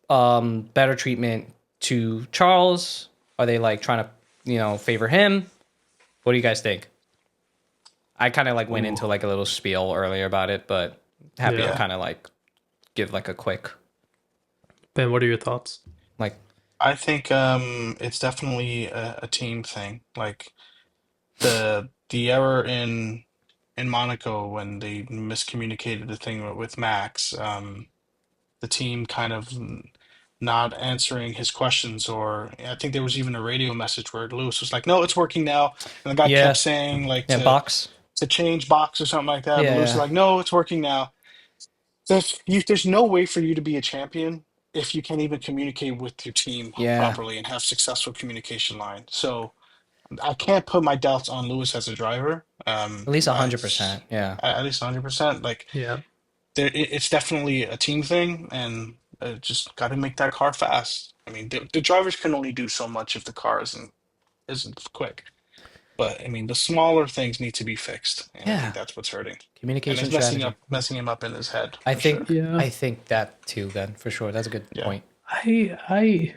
[SPEAKER 3] better treatment to Charles? Are they like trying to, favor him? What do you guys think? I kind of like went into like a little spiel earlier about it, but happy to kind of like give like a quick.
[SPEAKER 1] Ben, what are your thoughts?
[SPEAKER 3] Like,
[SPEAKER 4] I think it's definitely a team thing. Like the error in Monaco when they miscommunicated the thing with Max, the team kind of not answering his questions, or I think there was even a radio message where Lewis was like, "No, it's working now," and the guy kept saying like
[SPEAKER 3] box.
[SPEAKER 4] to change box or something like that, but Lewis was
[SPEAKER 3] Yeah,
[SPEAKER 4] like, "No, it's working now." There's no way for you to be a champion if you can't even communicate with your team
[SPEAKER 3] yeah.
[SPEAKER 4] properly and have successful communication line. So I can't put my doubts on Lewis as a driver.
[SPEAKER 3] At least 100%. Yeah.
[SPEAKER 4] At least 100%. Like
[SPEAKER 1] Yeah.
[SPEAKER 4] it's definitely a team thing, and just got to make that car fast. I mean, the drivers can only do so much if the car isn't quick. But I mean, the smaller things need to be fixed, and I think
[SPEAKER 3] Yeah.
[SPEAKER 4] that's what's hurting. And
[SPEAKER 3] Communication
[SPEAKER 4] it's
[SPEAKER 3] strategy.
[SPEAKER 4] messing him up in his head
[SPEAKER 3] I
[SPEAKER 4] for sure.
[SPEAKER 3] think
[SPEAKER 1] Yeah.
[SPEAKER 3] I think that too, Ben, for sure. That's a good
[SPEAKER 4] Yeah.
[SPEAKER 3] point.
[SPEAKER 1] I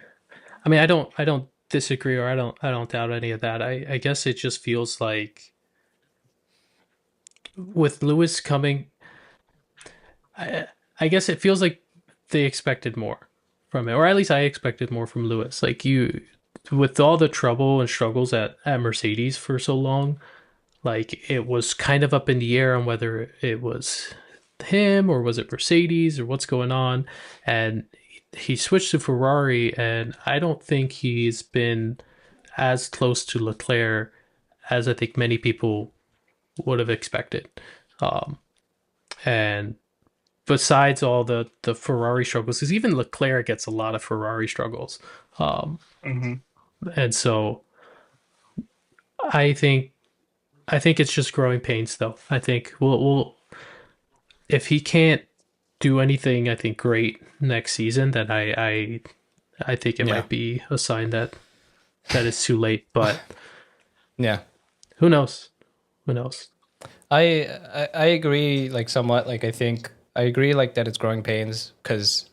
[SPEAKER 1] mean, I don't disagree, or I don't doubt any of that. I guess it just feels like with Lewis coming, I guess it feels like they expected more from it, or at least I expected more from Lewis. Like with all the trouble and struggles at Mercedes for so long, like it was kind of up in the air on whether it was him or was it Mercedes or what's going on. And he switched to Ferrari, and I don't think he's been as close to Leclerc as I think many people would have expected. And besides all the Ferrari struggles, because even Leclerc gets a lot of Ferrari struggles.
[SPEAKER 4] hmm
[SPEAKER 1] And so I think it's just growing pains, though. I think we'll if he can't do anything, I think great next season, then I think it might be a sign that it's too late. But
[SPEAKER 3] Yeah.
[SPEAKER 1] who knows? Who knows?
[SPEAKER 3] I agree, like somewhat. Like I agree, like that it's growing pains because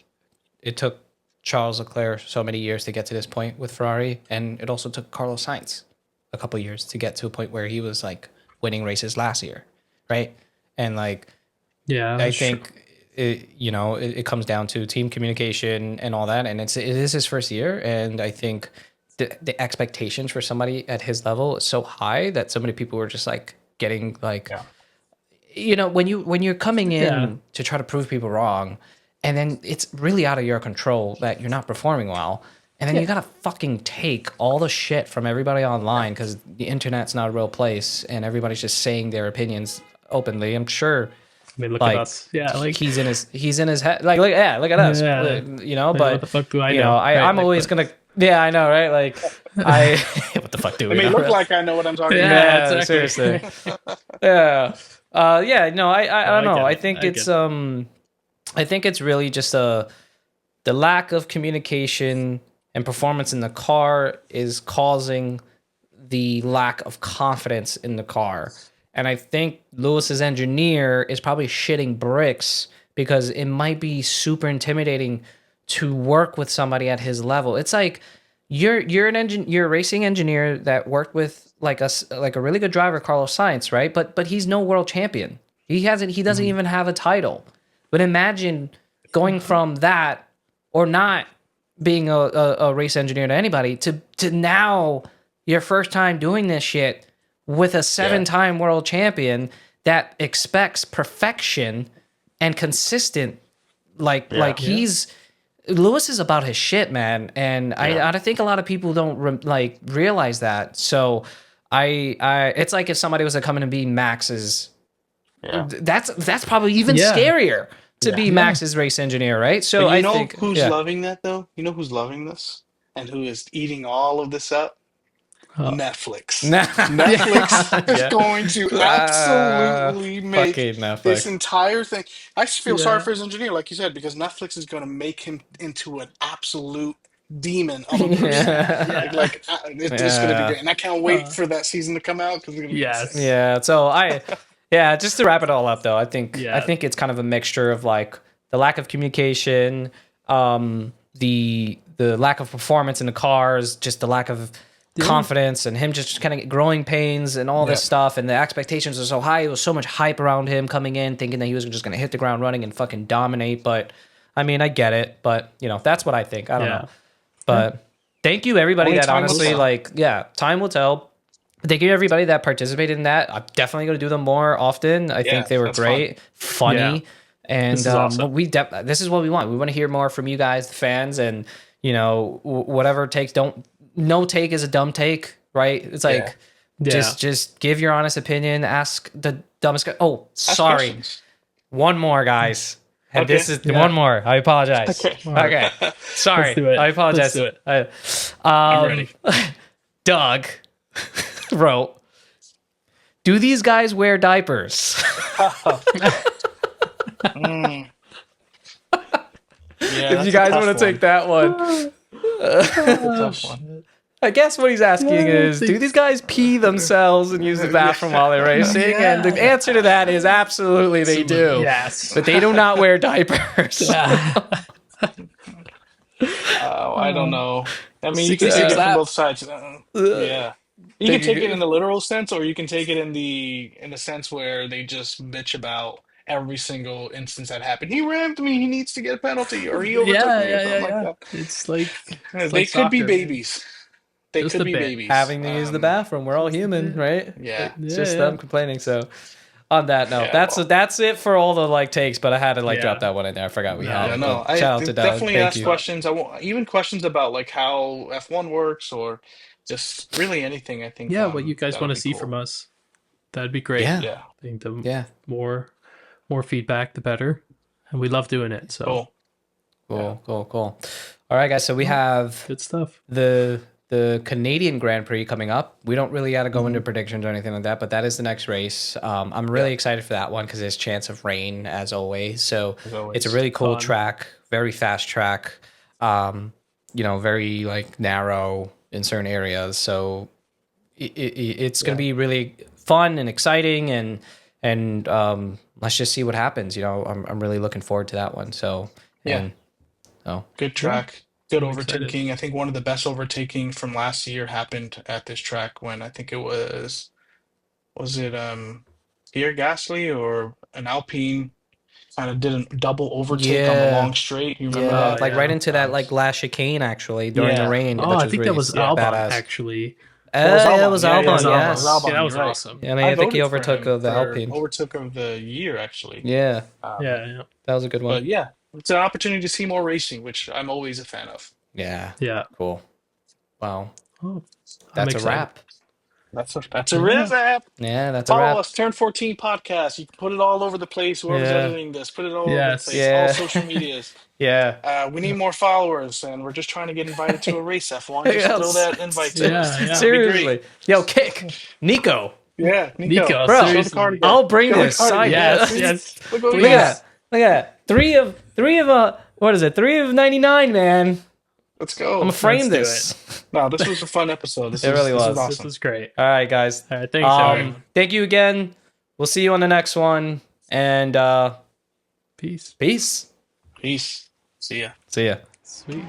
[SPEAKER 3] it took Charles Leclerc so many years to get to this point with Ferrari, and it also took Carlos Sainz a couple of years to get to a point where he was like winning races last year, right? And like,
[SPEAKER 1] Yeah,
[SPEAKER 3] I think it comes down to team communication and all that, and it is his first year, and I think the expectations for somebody at his level is so high that so many people were just like getting like, when you're coming in to try to prove people wrong, and then it's really out of your control that you're not performing well, and then you gotta fucking take all the shit from everybody online because the internet's not a real place and everybody's just saying their opinions openly. I'm sure.
[SPEAKER 1] I mean, look
[SPEAKER 3] Like,
[SPEAKER 1] at us. Yeah, like
[SPEAKER 3] he's in his head. Like look at us.
[SPEAKER 1] Yeah.
[SPEAKER 3] But
[SPEAKER 1] what the fuck do I know?
[SPEAKER 3] I'm always gonna. Yeah, I know, right? Like what the fuck do we
[SPEAKER 4] I mean,
[SPEAKER 3] know?
[SPEAKER 4] look like I know what I'm talking about.
[SPEAKER 3] Yeah,
[SPEAKER 1] exactly.
[SPEAKER 3] seriously. Yeah. No, I don't know. I think it's I think it's really just the lack of communication and performance in the car is causing the lack of confidence in the car. And I think Lewis's engineer is probably shitting bricks because it might be super intimidating to work with somebody at his level. It's like you're a racing engineer that worked with like a really good driver, Carlos Sainz, right? But he's no world champion. He doesn't even have a title. But imagine going from that or not being a race engineer to anybody to now your first time doing this shit with a 7-time world champion that expects perfection and consistent. Lewis is about his shit, man, and I think a lot of people don't realize that. So it's like if somebody was to come in and be Max's, that's probably even scarier to be Max's race engineer, right? So
[SPEAKER 4] But
[SPEAKER 3] I think
[SPEAKER 4] who's loving that though? You know who's loving this and who is eating all of this up? Netflix. Netflix is going to absolutely make this entire thing. I feel sorry for his engineer, like you said, because Netflix is going to make him into an absolute demon of a person. It's going to be great, and I can't wait for that season to come out because it's going to be insane.
[SPEAKER 3] Yeah. So just to wrap it all up though, I think it's kind of a mixture of like the lack of communication, the lack of performance in the cars, just the lack of confidence and him just kind of growing pains and all this stuff, and the expectations are so high. It was so much hype around him coming in, thinking that he was just going to hit the ground running and fucking dominate. But I mean, I get it, but that's what I think. I don't know. But thank you everybody that honestly, time will tell. Thank you to everybody that participated in that. I'm definitely going to do them more often. I think they were great, funny, and this is awesome. This is what we want. We want to hear more from you guys, the fans, and whatever takes. No take is a dumb take, right? It's like just give your honest opinion. Ask the dumbest. Sorry, questions. One more, guys. And this is one more. I apologize. Okay. Sorry. Let's do it. I apologize.
[SPEAKER 1] Let's do it. I'm ready.
[SPEAKER 3] Doug wrote, "Do these guys wear diapers?" If you guys want to take that one.
[SPEAKER 4] That's a tough one.
[SPEAKER 3] I guess what he's asking is, do these guys pee themselves and use the bathroom while they're racing? And the answer to that is absolutely they do.
[SPEAKER 1] Yes.
[SPEAKER 3] But they do not wear diapers.
[SPEAKER 4] I don't know. I mean, you can take it from both sides. Yeah. You can take it in the literal sense, or you can take it in the sense where they just bitch about every single instance that happened. He rammed me. He needs to get a penalty, or he overtook me, or something like that.
[SPEAKER 1] It's like
[SPEAKER 4] they could be babies. They could be babies.
[SPEAKER 3] Having to use the bathroom. We're all human, right?
[SPEAKER 4] Yeah.
[SPEAKER 3] It's just them complaining. So on that note, that's it for all the takes, but I had to drop that one in there. I forgot we had it.
[SPEAKER 4] No, I definitely ask questions. Even questions about how F1 works, or just really anything. I think.
[SPEAKER 1] Yeah, what you guys want to see from us. That'd be great.
[SPEAKER 4] Yeah.
[SPEAKER 1] I think the more feedback, the better. And we love doing it. So
[SPEAKER 3] cool. All right, guys. So we have
[SPEAKER 1] good stuff.
[SPEAKER 3] The Canadian Grand Prix coming up. We don't really got to go into predictions or anything like that, but that is the next race. I'm really excited for that one because there's chance of rain as always. So it's a really cool track, very fast track. Very narrow in certain areas. So it's going to be really fun and exciting, and let's just see what happens. I'm really looking forward to that one. So
[SPEAKER 4] good track. Good overtaking. I think one of the best overtaking from last year happened at this track when I think it was it Pierre Gasly or an Alpine kind of did a double overtake on the long straight. You remember that?
[SPEAKER 3] Right into that last chicane actually during the rain.
[SPEAKER 1] I think that was Albon actually.
[SPEAKER 3] It was Albon. Yes,
[SPEAKER 1] that was awesome.
[SPEAKER 3] I mean, I think he overtook the Alpine.
[SPEAKER 4] Overtook of the year actually.
[SPEAKER 3] Yeah.
[SPEAKER 1] That
[SPEAKER 3] was a good one.
[SPEAKER 4] But yeah. It's an opportunity to see more racing, which I'm always a fan of.
[SPEAKER 3] Yeah.
[SPEAKER 1] Cool.
[SPEAKER 3] Wow. That's a wrap.
[SPEAKER 4] That's a wrap.
[SPEAKER 3] Yeah, that's a wrap.
[SPEAKER 4] Follow us, Turn14 Podcast. You can put it all over the place. Whoever's editing this, put it all over the place. All social medias. We need more followers, and we're just trying to get invited to a race. F1, just throw that invite to us.
[SPEAKER 3] Seriously. Yo, kick. Nico.
[SPEAKER 4] Yeah, Nico.
[SPEAKER 3] Bro, I'll bring this.
[SPEAKER 1] Yes.
[SPEAKER 3] Look at that. Three of 99, man.
[SPEAKER 4] Let's go.
[SPEAKER 3] I'm gonna frame this.
[SPEAKER 4] No, this was a fun episode.
[SPEAKER 3] It really was.
[SPEAKER 1] Awesome. This was great.
[SPEAKER 3] All right, guys.
[SPEAKER 1] All right, thanks.
[SPEAKER 3] Thank you again. We'll see you on the next one. And
[SPEAKER 1] peace.
[SPEAKER 3] Peace.
[SPEAKER 4] See ya.
[SPEAKER 3] See ya.
[SPEAKER 1] Sweet.